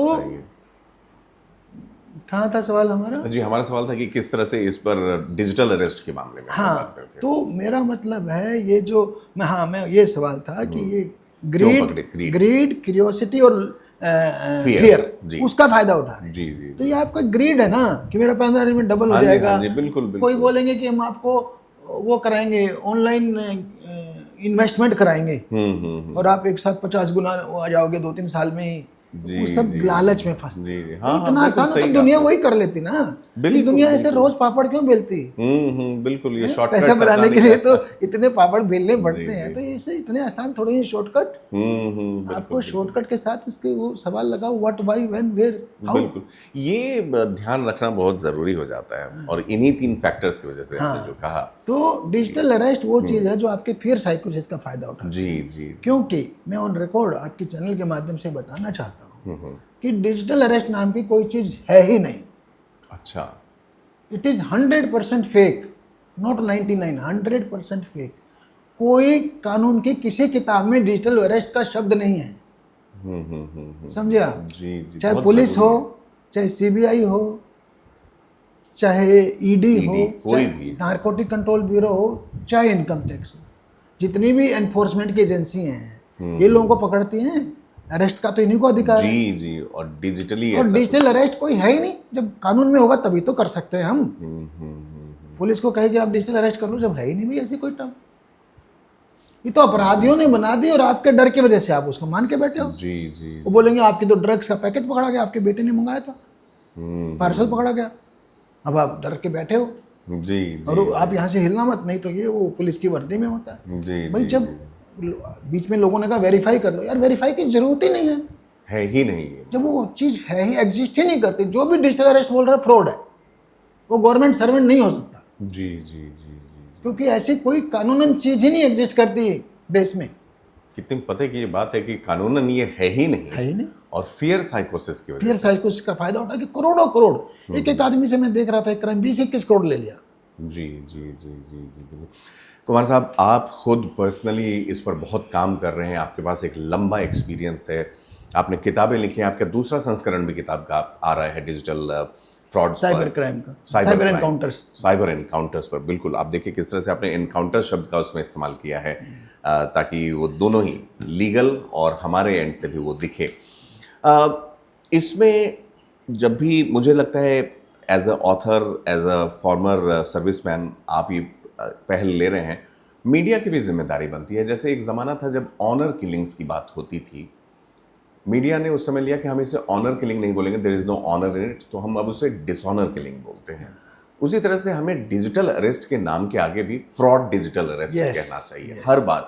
कहाँ था सवाल हमारा? जी, हमारा सवाल था कि किस तरह से इस पर डिजिटल अरेस्ट के मामले में बात हाँ, करते हैं। तो मेरा मतलब है ये जो मैं ये सवाल था कि ये ग्रीड, क्यूरियोसिटी और फियर, उसका फायदा उठा रहे हैं। जी जी। तो ये आपका ग्रीड है ना कि मेरा 15 दिन में डबल हो जाएगा। जी, बिल्कुल बिल्कुल। कोई बोलेंगे कि हम आपको वो कराएंगे, ऑनलाइन इन्वेस्टमेंट कराएंगे, और आप एक साथ 50 गुना आ जाओगे 2-3 साल में ही। जी, वो सब जी, लालच में फंसते जी, हैं। जी। तो हाँ, इतना हाँ, आसान बिल्कुल हो तो सही दुनिया कहा। वही कर लेती ना। बिल्कुल, कि दुनिया ऐसे बिल्कुल। रोज पापड़ क्यों बेलती? बिल्कुल ये हैं? शॉर्टकट्स पैसा बनाने के लिए तो अपनाने इतने पापड़ बेलने का जी, पड़ते हैं, जी। तो इसे इतने आसान थोड़ी ही शॉर्टकट। बिल्कुल, आपको बिल्कुल। शॉर्टकट के साथ उसके वो सवाल लगाओ, what, why, when, where, how. बिल्कुल, ये ध्यान रखना बहुत ज़रूरी हो जाता है और इन्हीं 3 फैक्टर्स की वजह से आपने जो हाँ, कहा। तो जी। डिजिटल अरेस्ट वो चीज़ है जो आपके फियर साइकोसिस का फायदा उठाती जी, है। जी, जी। क्योंकि मैं ऑन रिकॉर्ड आपके चैनल के माध्यम से बताना चाहता हूँ कि डिजिटल अरेस्ट नाम की कोई चीज़ है ही नहीं। अच्छा। It is 100% fake, not 99, 100% fake. कोई कानून की किसी किताब में डिजिटल अरेस्ट का शब्द नहीं है। समझे आप? जी, जी, चाहे बहुत पुलिस ज़रूरी हो, है। चाहे सीबीआई हो, चाहे ईडी हो, ईडी कोई चाहे भी नारकोटिक कंट्रोल ब्यूरो हो, चाहे इनकम टैक्स हो, जितनी भी एनफोर्समेंट की एजेंसी हैं, ये लोगों को पकड़ती हैं। अरेस्ट का तो इन्हीं को अधिकार है। जी, जी और डिजिटली और ऐसा डिजिटल कुछ अरेस्ट कोई है ही नहीं। जब कानून में होगा तभी तो कर सकते हैं हम। हम्म। पुलिस को कहे कि आप डिजिटल अरेस्ट कर लो, जब है ही नहीं भाई ऐसी कोई टर्म। ये तो अपराधियों ने बना दी और आपके डर की वजह से आप उसको मान के बैठे हो। जी, जी। वो बोलेंगे आपकी तो ड्रग्स का पैकेट पकड़ा गया, आपके बेटे ने मंगाया था, पार्सल पकड़ा गया, अब आप डर के बैठे हो। जी, जी, और आप यहाँ से हिलना मत, नहीं तो ये वो पुलिस की वर्दी में होता है। जी, भाई जी, जब जी। बीच में लोगों ने कहा वेरीफाई कर लो, यार वेरीफाई की जरूरत ही नहीं है। है ही नहीं है। जब वो चीज़ है ही, एग्जिस्ट ही नहीं करती। जो भी डिजिटल अरेस्ट बोल रहा है फ्रॉड है, वो गवर्नमेंट सर्वेंट नहीं हो सकता। जी, जी, जी, जी। क्योंकि ऐसी कोई कानूनन चीज़ ही नहीं एग्जिस्ट करती देश में। कितनी पते की ये बात है कि कानूनन ये है ही नहीं। है ही नहीं। और फियर साइकोसिस की वजह फियर से। साइकोसिस का फायदा उठा के करोड़ों करोड़ एक आदमी से मैं देख रहा था, एक क्राइम 20-21 करोड़ ले लिया। जी, जी, जी, जी, जी, बिल्कुल। कुमार साहब, आप खुद पर्सनली इस पर बहुत काम कर रहे हैं, आपके पास एक लंबा एक्सपीरियंस है, आपने किताबें लिखी हैं, आपका दूसरा संस्करण भी किताब का आ रहा है डिजिटल फ्रॉड्स पर, साइबर क्राइम का, cyber crime, encounters. Cyber encounters पर। बिल्कुल, आप देखिए किस तरह से आपने एनकाउंटर शब्द का उसमें इस्तेमाल किया है ताकि वो दोनों ही लीगल और हमारे एंड से भी वो दिखे। इसमें जब भी मुझे लगता है as a author, as a former serviceman, आप ये पहल ले रहे हैं, मीडिया की भी जिम्मेदारी बनती है। जैसे एक ज़माना था जब ऑनर किलिंग्स की बात होती थी, मीडिया ने उस समय लिया कि हम इसे ऑनर किलिंग नहीं बोलेंगे, there is no honour in it, तो हम अब उसे डिसऑनर किलिंग बोलते हैं। उसी तरह से हमें डिजिटल अरेस्ट के नाम के आगे भी फ्रॉड डिजिटल अरेस्ट कहना चाहिए हर बार,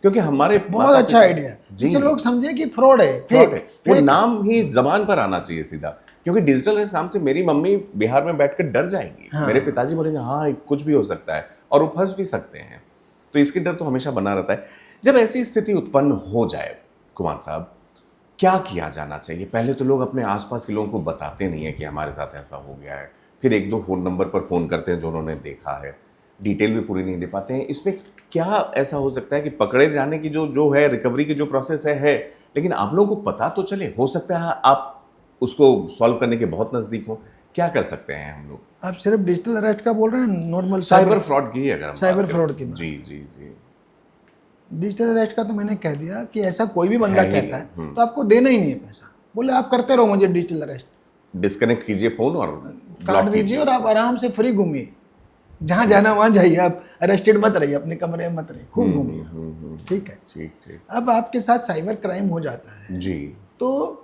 क्योंकि हमारे बहुत अच्छा आइडिया है, जिसे लोग समझे कि फ्रॉड है, फ्रॉड है, वो नाम ही जबान पर आना चाहिए सीधा। क्योंकि डिजिटल अरेस्ट नाम से मेरी मम्मी बिहार में बैठकर डर जाएंगी, मेरे पिताजी बोलेंगे हाँ कुछ भी हो सकता है, और वो फंस भी सकते हैं। तो इसके डर तो हमेशा बना रहता है। जब ऐसी स्थिति उत्पन्न हो जाए कुमार साहब, क्या किया जाना चाहिए? पहले तो लोग अपने आसपास के लोगों को बताते नहीं है कि हमारे साथ ऐसा हो गया है, फिर 1-2 फ़ोन नंबर पर फ़ोन करते हैं जो उन्होंने देखा है, डिटेल भी पूरी नहीं दे पाते हैं। इसमें क्या ऐसा हो सकता है कि पकड़े जाने की जो है रिकवरी की जो प्रोसेस है, लेकिन आप लोगों को पता तो चले, हो सकता है आप उसको सॉल्व करने के बहुत नज़दीक हो। क्या कर सकते हैं हम लोग? आप सिर्फ डिजिटल अरेस्ट का बोल रहे हैं, नॉर्मल साइबर फ्रॉड की अगर हम साइबर बात करें। फ्रॉड की बात। जी, जी, जी। डिजिटल अरेस्ट का तो मैंने कह दिया कि ऐसा कोई भी बंदा है ही कहता है तो आपको देना ही नहीं है पैसा। बोले आप करते रहो मुझे डिजिटल अरेस्ट, डिस्कनेक्ट कीजिए फ़ोन और काट ब्लॉक दीजिए कीजिए और आप आराम से फ्री घूमिए, जहाँ जाना वहाँ जाइए, आप अरेस्टेड मत रहिए, अपने कमरे में मत रहिए, खूब घूमिए। ठीक है। ठीक, ठीक। अब आपके साथ साइबर क्राइम हो जाता है जी। तो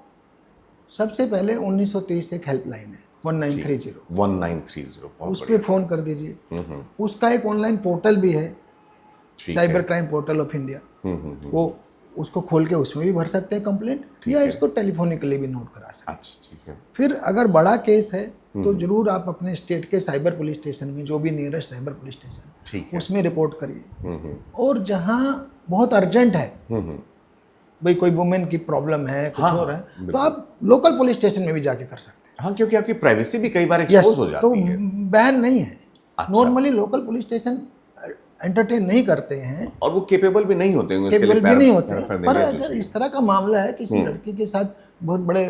सबसे पहले 1930 एक हेल्पलाइन है 1930, 1930 उस पर फ़ोन कर दीजिए। उसका एक ऑनलाइन पोर्टल भी है, cyber crime portal of India. वो उसको खोल के उसमें भी भर सकते हैं कंप्लेंट, या इसको टेलीफोनिकली भी नोट करा सकते हैं। अच्छा, ठीक है। फिर अगर बड़ा केस है तो जरूर आप अपने स्टेट के साइबर पुलिस स्टेशन में, जो भी नियरेस्ट साइबर पुलिस स्टेशन, ठीक है। उसमें रिपोर्ट करिए। और जहाँ बहुत अर्जेंट है, भाई कोई वुमेन की प्रॉब्लम है, कुछ हो रहा है, तो आप लोकल पुलिस स्टेशन में भी जाके कर सकते हैं। हाँ, क्योंकि आपकी प्राइवेसी भी कई बार एक्सपोज हो तो जाती है। बैन नहीं है। अच्छा। Normally local police station entertain नहीं करते हैं, और वो केपेबल भी नहीं होते हैं, केबल भी नहीं होते हैं। पर अगर इस तरह का मामला है, किसी लड़की के साथ बहुत बड़े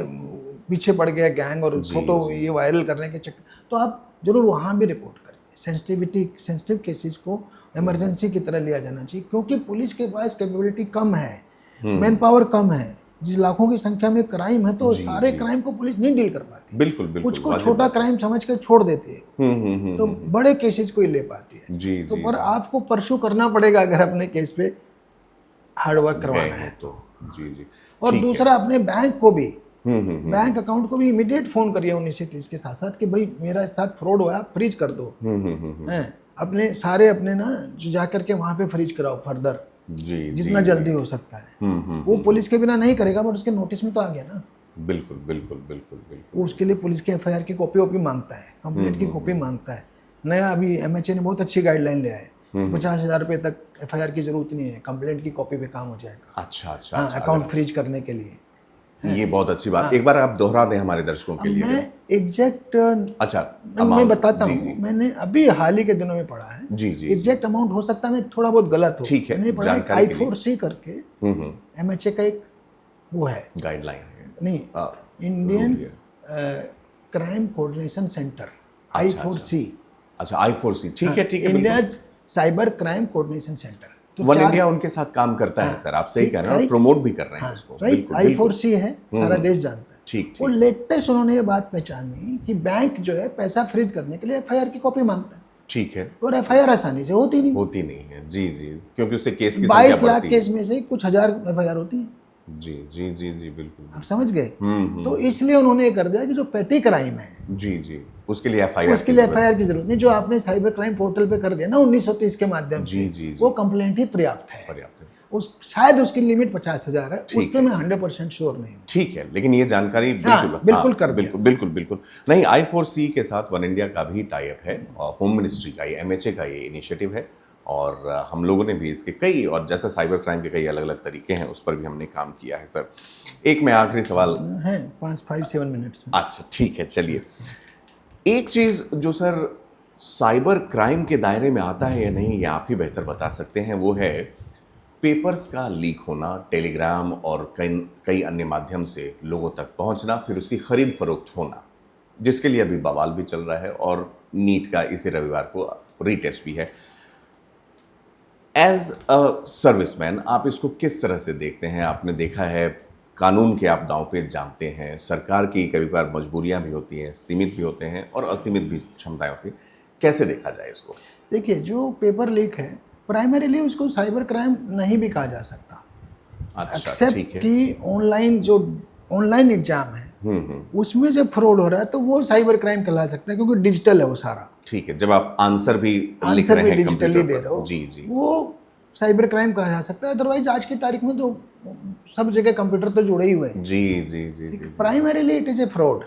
पीछे पड़ गया गैंग और फोटो ये वायरल करने के चक्कर, तो आप जरूर वहाँ भी रिपोर्ट करिए। सेंसिटिव केसेस को इमरजेंसी की तरह लिया जाना चाहिए, क्योंकि पुलिस के पास कैपेबिलिटी कम है, मैन पावर कम है। जिस लाखों की संख्या में क्राइम है तो सारे क्राइम को पुलिस नहीं डील कर पाती। बिल्कुल, बिल्कुल। कुछ को छोटा क्राइम समझ के छोड़ देती है, तो बड़े केसेस को ही ले पाती है। जी, तो पर आपको परसू करना पड़ेगा अगर अपने केस पे हार्ड वर्क करवाना है तो। जी, जी। और दूसरा अपने बैंक को भी बैंक अकाउंट को भी इमीडिएट फोन करिए 1930 के साथ साथ कि भाई मेरा साथ फ्रॉड हुआ, फ्रीज कर दो। हैं अपने सारे अपने ना जो जा करके वहाँ पे फ्रीज कराओ फर्दर, जी जितना जल्दी हो सकता है। वो पुलिस के बिना नहीं करेगा, बट उसके नोटिस में तो आ गया ना। बिल्कुल बिल्कुल बिल्कुल बिल्कुल। वो उसके लिए पुलिस के एफआईआर की कॉपी मांगता है, कंप्लेंट की कॉपी मांगता है। नया अभी एमएचए ने बहुत अच्छी गाइडलाइन ले आए, 50,000 रुपये तक एफआईआर की जरूरत नहीं है, कंप्लेंट की कॉपी पे काम हो जाएगा। अच्छा अच्छा हाँ, अच्छा, अकाउंट फ्रीज करने के लिए। ये बहुत अच्छी बात। एक बार आप दोहरा दें हमारे दर्शकों के लिए। मैं एग्जैक्ट अच्छा मैं बताता जी, हूँ, जी। मैंने अभी हाल ही के दिनों में पढ़ा है। जी जी एग्जैक्ट अमाउंट हो सकता है मैं थोड़ा बहुत गलत हो, ठीक है, मैंने पढ़ा है जानकारी के लिए। I4C करके एमएचए का एक वो है, गाइडलाइन है। नहीं Indian crime coordination centre, I4C। अच्छा I4C, ठीक है ठीक है। India cyber crime coordination centre. तो वन इंडिया उनके साथ काम करता है सर, आप सही कह रहे हैं, प्रमोट भी कर रहे हैं उसको। राइट, बिल्कुल, बिल्कुल। I4C है, सारा देश जानता है। ठीक और ठीक लेटेस्ट उन्होंने ये बात पहचानी कि बैंक जो है पैसा फ्रीज करने के लिए एफआईआर की कॉपी मांगता है, ठीक है। और एफआईआर आसानी से होती नहीं। होती नहीं है, जी जी, क्योंकि उससे केस की 22 संख्या लाख बढ़ती है। केस में से कुछ हजार एफआईआर होती है। जी जी जी जी बिल्कुल। आप समझ गए। तो इसलिए उन्होंने ये कर दिया कि जो पेटी क्राइम है जी जी, उसके लिए एफआईआर उसके लिए एफआईआर की जरूरत नहीं। जो आपने साइबर क्राइम पोर्टल पे कर दिया ना 1930 के माध्यम जी, से, जी, जी। वो कंप्लेंट ही पर्याप्त है। पर्याप्त है। उस शायद उसकी लिमिट 50,000 है, उस पर मैं 100% श्योर नहीं हूँ। ठीक है, लेकिन ये जानकारी बिल्कुल कर दिया। बिल्कुल बिल्कुल बिल्कुल। नहीं, I4C के साथ वन इंडिया का भी टाई अप है, और होम मिनिस्ट्री का, ये एमएचए का ये इनिशिएटिव है, और हम लोगों ने भी इसके कई, और जैसे साइबर क्राइम के कई अलग अलग तरीके हैं, उस पर भी हमने काम किया है सर। एक मैं आखिरी सवाल है 5-7 मिनट्स। अच्छा ठीक है, चलिए। एक चीज जो सर साइबर क्राइम के दायरे में आता है या नहीं, ये आप ही बेहतर बता सकते हैं, वो है पेपर्स का लीक होना, टेलीग्राम और कई अन्य माध्यम से लोगों तक पहुंचना, फिर उसकी खरीद फरोख्त होना, जिसके लिए अभी बवाल भी चल रहा है, और नीट का इसी रविवार को रीटेस्ट भी है। एज अ सर्विसमैन आप इसको किस तरह से देखते हैं? आपने देखा है कानून के आप दांव पे जानते हैं, सरकार की कभी बार मजबूरियां भी होती हैं, सीमित भी होते हैं और असीमित भी क्षमताएं होती हैं, कैसे देखा जाए इसको? देखिए, जो पेपर लीक है प्राइमरीली उसको साइबर क्राइम नहीं भी कहा जा सकता। अच्छा एक्सेप्ट ठीक है। कि ऑनलाइन एग्जाम है उसमें जब फ्रॉड हो रहा है तो वो साइबर क्राइम कहला सकता है, क्योंकि डिजिटल है वो सारा। ठीक है, जब आप आंसर भी लिख आंसर रहे भी हैं डिजिटली कंप्यूटर दे पर, रहे हो, जी जी, वो साइबर क्राइम कहा जा सकता है। अदरवाइज आज की तारीख में तो सब जगह कंप्यूटर तो जुड़े ही हुए हैं। जी जी जी जी, primarily it is a fraud.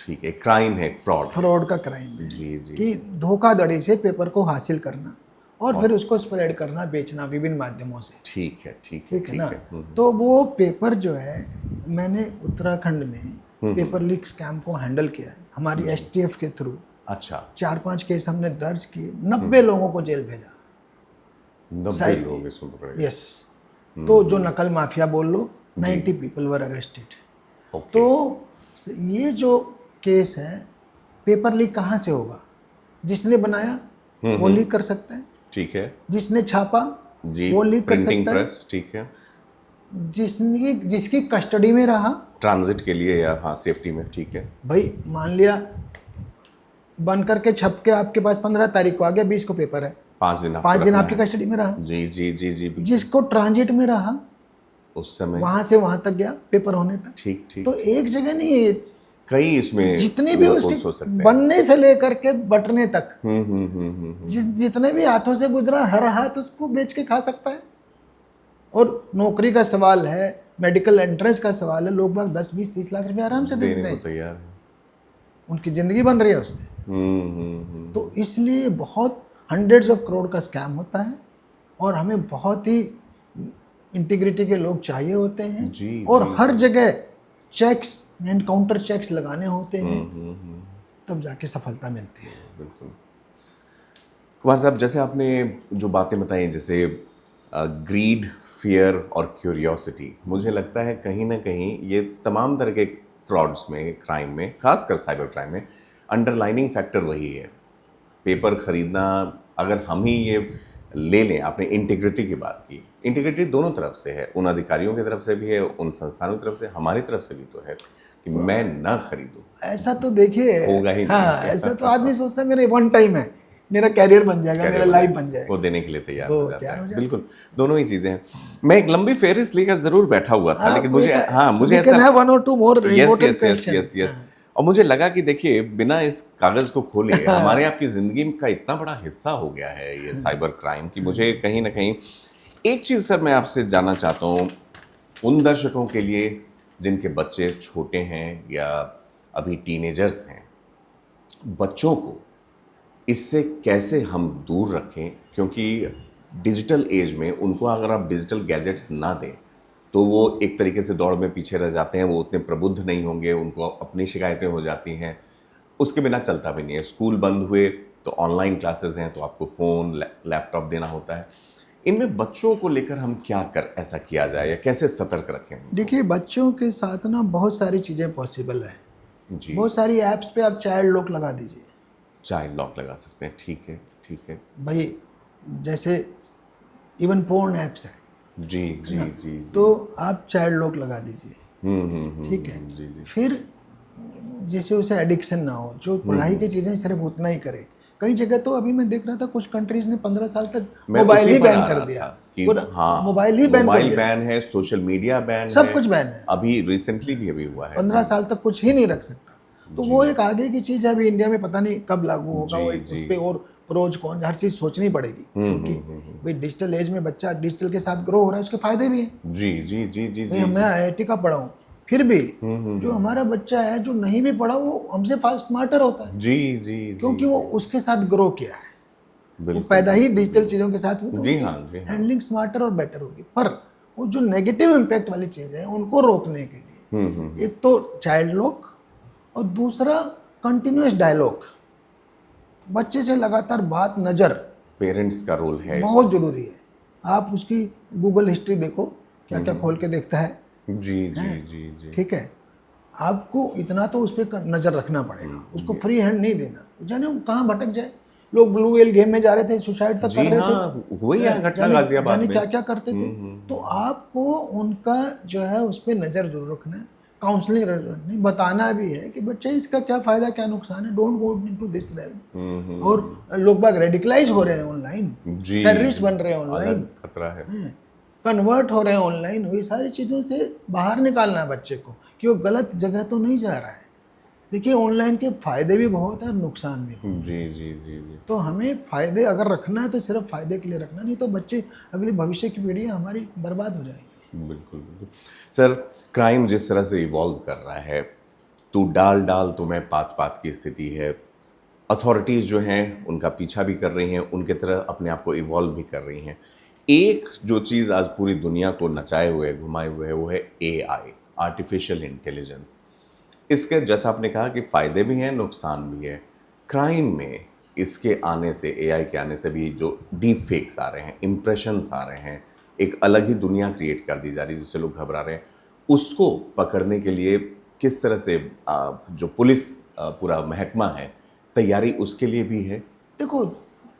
ठीक है, क्राइम है, फ्रॉड का क्राइम है जी जी, कि धोखाधड़ी से पेपर को हासिल करना और फिर उसको स्प्रेड करना, बेचना विभिन्न माध्यमों से। ठीक है ठीक ठीक है ना। तो वो पेपर जो है, मैंने उत्तराखंड में पेपर लीक स्कैम को हैंडल किया है हमारी एसटीएफ के थ्रू। अच्छा, 4-5 केस हमने दर्ज किए, 90 लोगों को जेल भेजा। 90 लोग इसमें पकड़े गए। यस। तो जो नकल माफिया बोल लो, 90 पीपल वर अरेस्टेड। तो ये जो केस है, पेपर लीक कहाँ से होगा? जिसने बनाया वो लीक कर सकता है, ठीक है जिसने छापा जी, वो लीक कर प्रिंटिंग सकता है, प्रेस, ठीक है, जिसकी कस्टडी में रहा, ट्रांजिट के लिए या हाँ सेफ्टी में, ठीक है। भाई मान लिया बन करके छप के आपके पास 15 तारीख को आ गया, 20 को पेपर है, 5 दिन 5 दिन आपकी कस्टडी में रहा। जी जी जी जी, बिल्कुल। जिसको ट्रांजिट में रहा उस समय वहां से वहां तक गया पेपर होने तक। ठीक ठीक, तो एक जगह नहीं, कई इसमें जितनी भी loopholes हो सकते उसके हैं। बनने से लेकर के बटने तक, हम्म। जितने भी हाथों से गुजरा, हर हाथ उसको बेच के खा सकता है। और नौकरी का सवाल है, मेडिकल एंट्रेंस का सवाल है, लोग बाग 10-20-30 लाख रुपए आराम से देते देने को हैं, तैयार है। उनकी जिंदगी बन रही है उससे। तो इसलिए बहुत हंड्रेड्स ऑफ करोड़ का स्कैम होता है, और हमें बहुत ही इंटीग्रिटी के लोग चाहिए होते हैं जी, और जी, हर जगह चेक्स एंड काउंटर चेक्स लगाने होते हैं, तब जाके सफलता मिलती है। बिल्कुल। कुमार साहब, जैसे आपने जो बातें बताई, जैसे ग्रीड, फियर और क्यूरियोसिटी, मुझे लगता है कहीं ना कहीं ये तमाम तरह के फ्रॉड्स में, क्राइम में, खासकर साइबर क्राइम में अंडरलाइनिंग फैक्टर वही है। पेपर खरीदना, अगर हम ही ये ले लें, आपने इंटीग्रिटी की बात की, इंटीग्रिटी दोनों तरफ से है, उन अधिकारियों की तरफ से भी है, उन संस्थानों की तरफ से, हमारी तरफ से भी तो है कि मैं ना खरीदूं। ऐसा तो देखिए होगा ही नहीं। हाँ, ऐसा तो आदमी सोचता है मेरे वन टाइम है, मेरा कैरियर बन जाएगा, मेरा कैरियर लाइफ बन बन जाएगा। वो देने के लिए तैयार वो हो जाता तैयार हो है। जाता है। बिल्कुल, दोनों ही चीजें हैं। मैं एक लंबी फहरिस्त लेकर जरूर बैठा हुआ था, लेकिन मुझे मुझे we can ऐसा have one or two more important yes questions. Yes, और मुझे लगा कि देखिए बिना इस कागज को खोले हमारे आपकी जिंदगी का इतना बड़ा हिस्सा हो गया है ये साइबर क्राइम कि मुझे कहीं ना कहीं एक चीज सर मैं आपसे जानना चाहता हूँ, उन दर्शकों के लिए जिनके बच्चे छोटे हैं या अभी टीनेजर्स हैं, बच्चों को इससे कैसे हम दूर रखें, क्योंकि डिजिटल एज में उनको अगर आप डिजिटल गैजेट्स ना दें तो वो एक तरीके से दौड़ में पीछे रह जाते हैं, वो उतने प्रबुद्ध नहीं होंगे, उनको अपनी शिकायतें हो जाती हैं, उसके बिना चलता भी नहीं है। स्कूल बंद हुए तो ऑनलाइन क्लासेस हैं तो आपको फ़ोन लैपटॉप देना होता है। इनमें बच्चों को लेकर हम क्या कर ऐसा किया जाए या कैसे सतर्क रखें? देखिए बच्चों के साथ ना बहुत सारी चीज़ें पॉसिबल है। जी, बहुत सारी ऐप्स पे आप चाइल्ड लॉक लगा दीजिए। चाइल्ड लॉक लगा सकते हैं, ठीक है ठीक है। भाई जैसे इवन पोर्न ऐप्स है जी जी जी जी। तो आप चाइल्ड लॉक लगा दीजिए, ठीक है। जी जी। फिर जैसे उसे एडिक्शन ना हो, जो पढ़ाई की चीज़ें सिर्फ उतना ही करे। कई जगह तो अभी मैं देख रहा था कुछ कंट्रीज ने 15 साल तक मैं मोबाइल उसी ही पर बैन आ कर रहा दिया था कि पूरा हाँ, मोबाइल ही बैन कर मोबाइल दिया, बैन है, सोशल मीडिया बैन सब है, कुछ बैन है। अभी रिसेंटली भी अभी हुआ है। 15 साल तक कुछ ही नहीं रख सकता। तो वो एक आगे की चीज़ है, अभी इंडिया में पता नहीं कब लागू होगा। वो उस पर और प्रोज कौन हर चीज़ सोचनी पड़ेगी, क्योंकि भाई डिजिटल एज में बच्चा डिजिटल के साथ ग्रो हो रहा है, उसके फायदे भी हैं। जी जी जी जी भाई जी। मैं IIT का पढ़ा हूँ, फिर भी जो हमारा बच्चा है जो नहीं भी पढ़ा वो हमसे फास्ट स्मार्टर होता है, जी जी जी। क्योंकि वो उसके साथ ग्रो किया है। वो बिल्कुल पैदा ही डिजिटल चीज़ों के साथ हुई, तो जी हाँ जी हाँ। हैंडलिंग स्मार्टर और बेटर होगी। पर वो जो नेगेटिव इम्पैक्ट वाली चीज़ है उनको रोकने के लिए एक तो चाइल्ड लॉक और दूसरा कंटिन्यूअस डायलॉग, बच्चे से लगातार बात, नज़र पेरेंट्स का रोल है बहुत जरूरी है। आप उसकी गूगल हिस्ट्री देखो, क्या क्या खोल के देखता है, जी जी जी जी। ठीक है। आपको इतना तो उस पर नज़र रखना पड़ेगा, उसको फ्री हैंड नहीं देना। जाने वो कहाँ भटक जाए। लोग ब्लू व्हेल गेम में जा रहे थे, सुसाइड तक कर रहे थे, हुई है घटना गाजियाबाद में। क्या क्या करते थे। तो आपको उनका जो है उस पर नज़र जरूर रखना है, काउंसलिंग रखनी, बताना भी है कि बच्चे इसका क्या फ़ायदा क्या नुकसान है, don't go into this realm. और लोग बाग रेडिकलाइज हो रहे हैं ऑनलाइन, टेररिस्ट बन रहे हैं ऑनलाइन, खतरा है, कन्वर्ट हो रहे हैं ऑनलाइन। ये सारी चीज़ों से बाहर निकालना है बच्चे को कि वो गलत जगह तो नहीं जा रहा है। देखिए ऑनलाइन के फ़ायदे भी बहुत है और नुकसान भी बहुत है। जी जी जी जी। तो हमें फ़ायदे अगर रखना है तो सिर्फ फ़ायदे के लिए रखना, नहीं तो बच्चे अगली भविष्य की पीढ़ियाँ हमारी बर्बाद हो जाएंगी। बिल्कुल बिल्कुल सर। क्राइम जिस तरह से इवॉल्व कर रहा है, तू डाल तो मैं पात पात की स्थिति है। अथॉरिटीज़ जो हैं उनका पीछा भी कर रही हैं, उनके तरह अपने आप को इवॉल्व भी कर रही हैं। एक जो चीज़ आज पूरी दुनिया को नचाए हुए घुमाए हुए है वो है AI, आर्टिफिशियल इंटेलिजेंस। इसके जैसा आपने कहा कि फ़ायदे भी हैं, नुकसान भी है। क्राइम में इसके आने से, AI के आने से भी जो डीप फेक्स आ रहे हैं, इम्प्रेशंस आ रहे हैं, एक अलग ही दुनिया क्रिएट कर दी जा रही है जिससे लोग घबरा रहे हैं। उसको पकड़ने के लिए किस तरह से जो पुलिस पूरा महकमा है, तैयारी उसके लिए भी है? देखो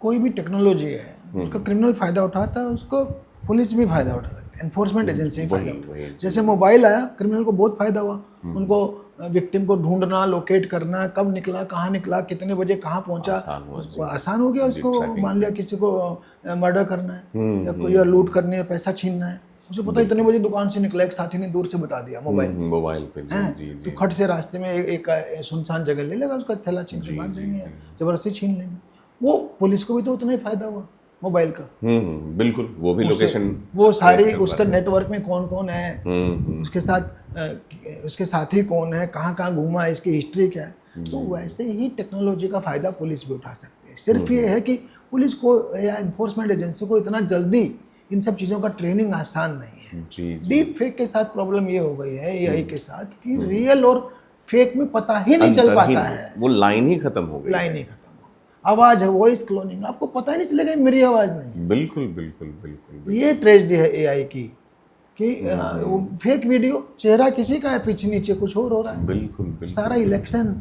कोई भी टेक्नोलॉजी है, उसका क्रिमिनल फ़ायदा उठाता है, उसको पुलिस भी फ़ायदा उठाता है, एनफोर्समेंट एजेंसी भी फ़ायदा उठाती है। जैसे मोबाइल आया, क्रिमिनल को बहुत फ़ायदा हुआ, उनको विक्टिम को ढूंढना, लोकेट करना, कब निकला, कहाँ निकला, कितने बजे कहाँ पहुँचा, आसान हो गया। उसको मान लिया किसी को मर्डर करना है या कोई लूट करनी है, पैसा छीनना है, उसे पता इतने बजे दुकान से निकला, एक साथी ने दूर से बता दिया मोबाइल पे। जी जी जी। तो खट से रास्ते में एक सुनसान जगह ले लेगा, उसका थैला छीन के भाग जाएंगे, जबरदस्ती छीन लेंगे। वो पुलिस को भी तो उतना ही फायदा हुआ मोबाइल का। बिल्कुल, वो भी लोकेशन, वो सारी उसका नेटवर्क में कौन कौन है, उसके साथी कौन है, कहाँ कहाँ घूमा है, इसकी हिस्ट्री क्या है। तो वैसे ही टेक्नोलॉजी का फ़ायदा पुलिस भी उठा सकती है। सिर्फ ये है कि पुलिस को या इन्फोर्समेंट एजेंसी को इतना जल्दी इन सब चीज़ों का ट्रेनिंग आसान नहीं है। जी जी। डीप फेक के साथ प्रॉब्लम ये हो गई है AI के साथ कि रियल और फेक में पता ही नहीं चल पाता है, वो लाइन ही खत्म हो गई। लाइन ही खत्म हो गई। आवाज़ है, वॉइस क्लोनिंग, आपको पता ही नहीं चलेगा मेरी आवाज़ नहीं है। बिल्कुल बिल्कुल बिल्कुल। ये ट्रेजेडी है AI की कि फेक वीडियो, चेहरा किसी का है, पीछे नीचे कुछ और हो रहा है। बिल्कुल बिल्कुल। सारा इलेक्शन,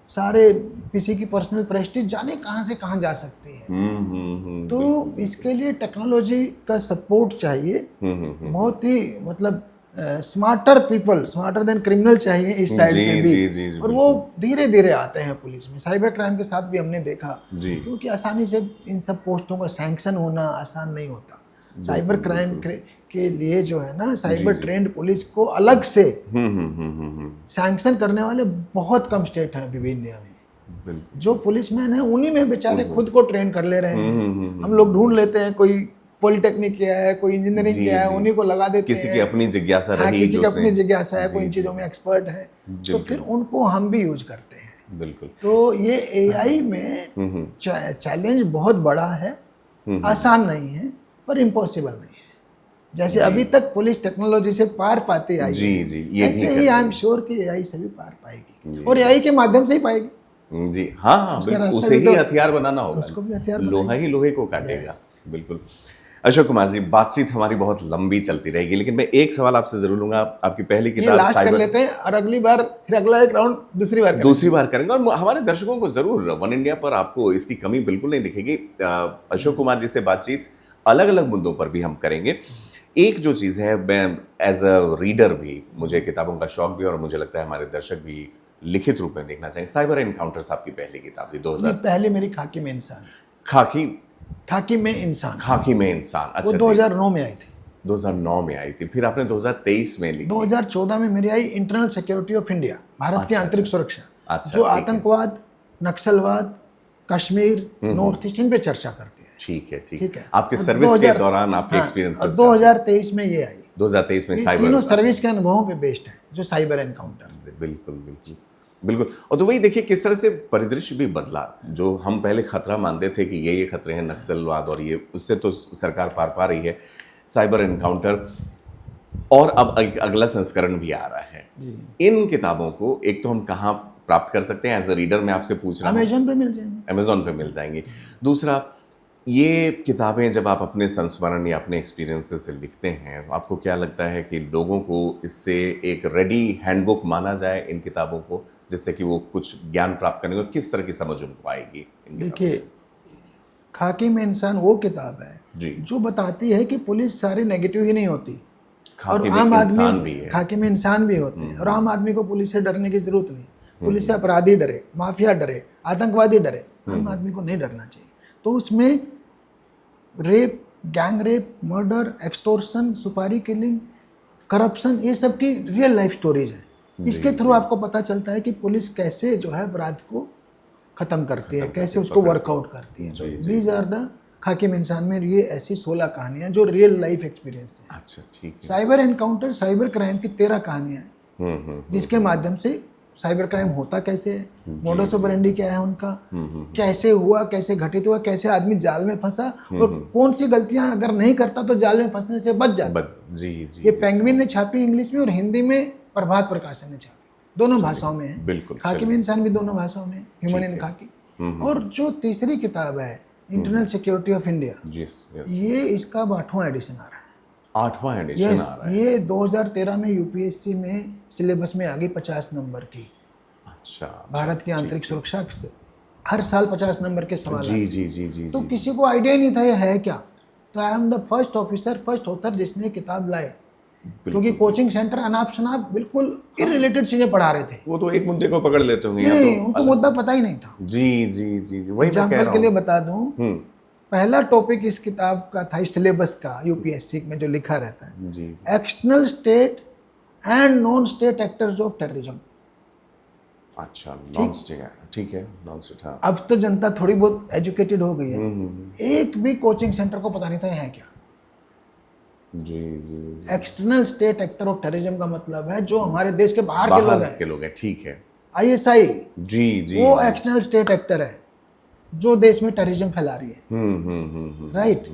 सारे किसी की पर्सनल प्रेस्टीज जाने कहाँ से कहाँ जा सकती है। तो इसके लिए टेक्नोलॉजी का सपोर्ट चाहिए, बहुत ही मतलब smarter people, smarter than criminal चाहिए इस साइड जी, पे जी, भी। जी, और वो धीरे धीरे आते हैं पुलिस में। साइबर क्राइम के साथ भी हमने देखा, जी। क्योंकि आसानी से इन सब पोस्टों का सैंक्शन होना आसान नहीं होता। साइबर क्राइम के लिए जो है ना, साइबर ट्रेंड पुलिस को अलग से सैंक्शन करने वाले बहुत कम स्टेट हैं विभिन्न इंडिया में। बिल्कुल। जो पुलिसमैन है उन्हीं में बेचारे खुद को ट्रेन कर ले रहे हैं। हम लोग ढूंढ लेते हैं, कोई पॉलिटेक्निक किया है, कोई इंजीनियरिंग जी, किया है, जी। उन्हीं को लगा देते किसी हैं। की अपनी जिज्ञासा हाँ, रही किसी जो की उसने- अपनी जिज्ञासा है, जी, कोई इन जी, चीज़ों में एक्सपर्ट है, तो फिर उनको हम भी यूज करते हैं। बिल्कुल। तो ये एआई में चैलेंज बहुत बड़ा है, आसान नहीं है पर इम्पॉसिबल नहीं है। जैसे अभी तक पुलिस टेक्नोलॉजी से पार पाती आई जी, है, जी, ये भी ऐसे कर ही आई रही एम है। श्योर कि एआई से भी पार पाएगी, जी। और एआई के माध्यम से ही पाएगी। जी हाँ हाँ, उसका बिल्कुल, रास्ता उसे भी ही तो- हथियार बनाना होगा। उसको भी हथियार लोहा बनाएंगे। ही लोहे को काटेगा। बिल्कुल। अशोक कुमार जी, बातचीत हमारी बहुत लंबी चलती रहेगी, लेकिन मैं एक सवाल आपसे जरूर लूंगा। आपकी पहली ये किताब लास्ट कर साइबर, लेते हैं और अगली बार फिर अगला एक राउंड दूसरी बार करेंगे, और हमारे दर्शकों को जरूर वन इंडिया पर आपको इसकी कमी बिल्कुल नहीं दिखेगी। अशोक कुमार जी से बातचीत अलग अलग मुद्दों पर भी हम करेंगे। एक जो चीज़ है, मैं एज अ रीडर भी, मुझे किताबों का शौक भी, और मुझे लगता है हमारे दर्शक भी लिखित रूप में देखना चाहेंगे। साइबर एनकाउंटर्स आपकी पहली किताब थी, 2000। ये पहले मेरी खाकी में इंसान, खाकी खाकी में इंसान, खाकी में इंसान, वो अच्छा। 2009 में आई थी। 2009 में आई थी, फिर आपने 2023 में लिखी। 2014 में मेरी आई internal security of India, Bharat की आंतरिक सुरक्षा, अच्छा, जो ठीक है। आतंकवाद, नक्सलवाद, कश्मीर, नॉर्थ ईस्ट, इन पे चर्चा करती है। ठीक है, ठीक ठीक है। है। आपके और सर्विस के 2000 दौरान आपके हाँ, एक्सपीरियंसेस और 2023 में ये आई। 2023 में ये साइबर, तीनों सर्विस के अनुभवों पे बेस्ड है, जो साइबर एनकाउंटर। बिल्कुल बिल्कुल बिल्कुल। और तो वही देखिए किस तरह से परिदृश्य भी बदला। जो हम पहले खतरा मानते थे कि ये खतरे हैं, नक्सलवाद और ये, उससे तो सरकार पार पा रही है, साइबर एनकाउंटर, और अब अगला संस्करण भी आ रहा है। इन किताबों को एक तो हम कहाँ प्राप्त कर सकते हैं? एज अ रीडर मैं आपसे पूछ रहा हूँ। अमेजोन पे मिल जाएंगे। अमेजोन पे मिल जाएंगी। दूसरा, ये किताबें जब आप अपने संस्मरण या अपने एक्सपीरियंसेस से लिखते हैं, आपको क्या लगता है कि लोगों को इससे एक रेडी हैंडबुक माना जाए इन किताबों को, जिससे कि वो कुछ ज्ञान प्राप्त करने को, किस तरह की समझ उनको आएगी इन किताबों देखिए, से? खाकी में इंसान वो किताब है जी। जो बताती है कि पुलिस सारी नेगेटिव ही नहीं होती, खाकी और में आम इंसान भी आदमी, है। खाकी में इंसान भी होते हैं, और आम आदमी को पुलिस से डरने की जरूरत नहीं। पुलिस से अपराधी डरे, माफिया डरे, आतंकवादी डरे, आम आदमी को नहीं डरना चाहिए। तो उसमें rape, gang rape, murder, extortion, सुपारी किलिंग, करप्शन, ये सब की रियल लाइफ स्टोरीज हैं। इसके थ्रू आपको पता चलता है कि पुलिस कैसे जो है अपराध को खत्म करती है, कैसे उसको वर्कआउट करती है। दीज आर द खाकी में इंसान में ये ऐसी 16 कहानियां जो रियल लाइफ एक्सपीरियंस है। अच्छा, ठीक है। साइबर एनकाउंटर, साइबर क्राइम की 13 कहानियां हैं, जिसके माध्यम से साइबर क्राइम होता कैसे है, मोडस ऑपरेंडी क्या है उनका, कैसे हुआ, कैसे घटित हुआ, कैसे आदमी जाल में फंसा, और कौन सी गलतियां अगर नहीं करता तो जाल में फंसने से बच जाता। जी जी। ये पेंगुइन ने छापी इंग्लिश में, और हिंदी में प्रभात प्रकाशन ने छापी, दोनों भाषाओं में है। बिल्कुल। खाकी में इंसान भी दोनों भाषाओं में, ह्यूमन इन खाकी। और जो तीसरी किताब है इंटरनल सिक्योरिटी ऑफ इंडिया, ये इसका 8वां एडिशन आ रहा है। 8वां एडिशन आ रहा है। ये 2013 में यूपीएससी में सिलेबस में आ गई 50 नंबर की। अच्छा, भारत की आंतरिक सुरक्षा से हर साल 50 नंबर के सवाल जी जी जी जी। तो किसी को आइडिया नहीं था ये है क्या। तो I am the first officer, first author जिसने किताब लाए, क्योंकि कोचिंग सेंटर अनाप शनाप बिल्कुल इररिलेटेड चीजें पढ़ा रहे थे। वो तो एक मुद्दे को पकड़ लेते होंगे। नहीं, उनको मुद्दा पता ही नहीं था। जी जी जी, वही मैं कह एग्जाम्पल रहा के लिए हूँ। बता दूं, पहला टॉपिक इस किताब का था, इस सिलेबस का, यूपीएससी में जो लिखा रहता है, जी जी। External state and non state actors of terrorism. अच्छा, नॉन स्टेट, ठीक है, नॉन स्टेट। हाँ, अब तो जनता थोड़ी बहुत एजुकेटेड हो गई है। एक भी कोचिंग सेंटर को पता नहीं था ये है क्या। जी जी जी। External state actor of terrorism का मतलब है जो हमारे देश के बाहर के लोग बाहर हैं। के लोग हैं, ठीक है। आईएसआई, जी जी। वो एक्सटर्नल स्टेट एक्टर है जो देश में टेररिज्म फैला रही है। राइट।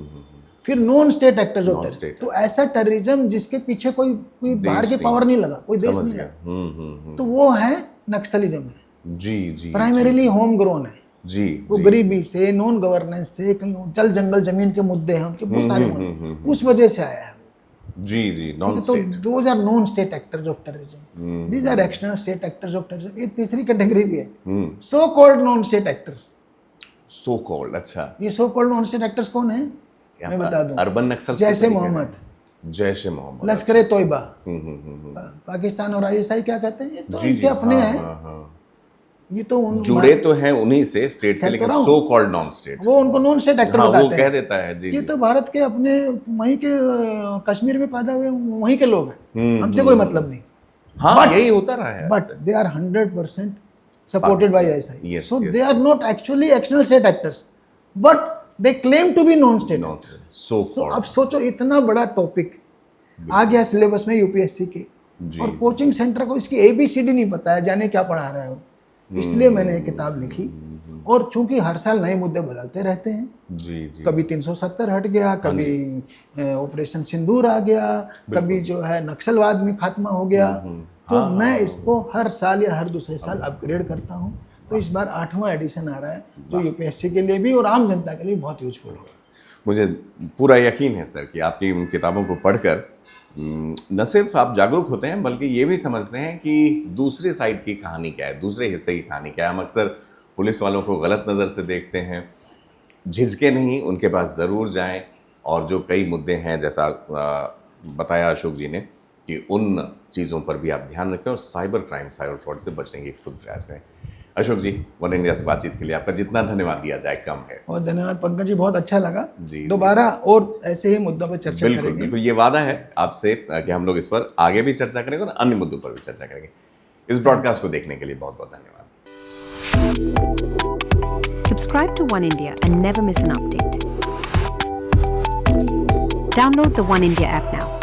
फिर non state actors of terrorism, तो ऐसा टेररिज्म जिसके पीछे कोई बाहर की पावर नहीं लगा, कोई देश नहीं लगा, तो वो है नक्सलिज्म है। जी जी। प्राइमरीली होम ग्रोन है। जी। वो गरीबी से, नॉन गवर्नेंस से, कहीं जल जंगल जमीन के मुद्दे हैं उनके बहुत सारे मुद्दे, उस वजह से आया है। जी जी, नॉन तो state. Those are non state actors of terrorism, these are external state actors of terrorism. ये तीसरी कैटेगरी भी है, so called non state actors. So called, अच्छा। ये so called non state actors कौन है मैं बता दूं। अर्बन नक्सल, जैसे मोहम्मद, जैश ए मोहम्मद, लश्कर तोयबा, हम्म। पाकिस्तान और आईएसआई क्या कहते हैं, ये तो जी इनके जी, अपने हाँ, हैं। हाँ, हाँ। ये तो जुड़े तो हैं उन्हीं से स्टेट से, कह तो लेकिन रहा हूँ। सो कॉल्ड नॉन स्टेट। वो उनको नॉन स्टेट एक्टर हाँ, वो बताते कह हैं। देता है, जी ये जी। तो भारत के अपने वहीं के कश्मीर में पैदा हुए वहीं के लोग हैं, हमसे कोई मतलब नहीं। हाँ, But- यही होता रहा है। But they are 100% supported by Pakistan. ISI. Yes, So yes, they are yes. not actually external state actors, but they claim to be non-state non actors. State, so So अब कॉल्ड। सोचो इतना बड़ा topic आ गया syllabus में UPSC के, जी, और जी। Coaching centre को इसकी ABCD नहीं पता है, जाने क्या पढ़ा रहे हो। इसलिए मैंने ये किताब लिखी, और चूंकि हर साल नए मुद्दे बदलते रहते हैं, जी जी। कभी 370 हट गया, कभी ऑपरेशन सिंदूर आ गया, कभी जो है नक्सलवाद में खात्मा हो गया, तो मैं इसको हर साल या हर दूसरे साल अपग्रेड करता हूँ। तो इस बार 8वां एडिशन आ रहा है, जो यूपीएससी के लिए भी और आम जनता के लिए बहुत यूजफुल होगा। मुझे पूरा यकीन है सर कि आपकी इन किताबों को पढ़कर न सिर्फ आप जागरूक होते हैं, बल्कि ये भी समझते हैं कि दूसरी साइड की कहानी क्या है, दूसरे हिस्से की कहानी क्या है। हम अक्सर पुलिस वालों को गलत नज़र से देखते हैं, झिझके नहीं, उनके पास ज़रूर जाएं, और जो कई मुद्दे हैं, जैसा बताया अशोक जी ने, कि उन चीज़ों पर भी आप ध्यान रखें और साइबर क्राइम, साइबर फ्रॉड से बचने की खुद प्रयास करें। अशोक जी, वन इंडिया से बातचीत के लिए आपका जितना धन्यवाद दिया जाए कम है। बहुत धन्यवाद पंकज जी, बहुत अच्छा लगा। जी, दोबारा और ऐसे ही मुद्दों पर चर्चा बिल्कुल करेंगे। बिल्कुल, ये वादा है आपसे कि हम लोग इस पर आगे भी चर्चा करेंगे और अन्य मुद्दों पर भी चर्चा करेंगे। इस ब्रॉडकास्ट को देखने के लिए बहुत बहुत धन्यवाद। Subscribe to One India and never miss an update. Download the One India app now.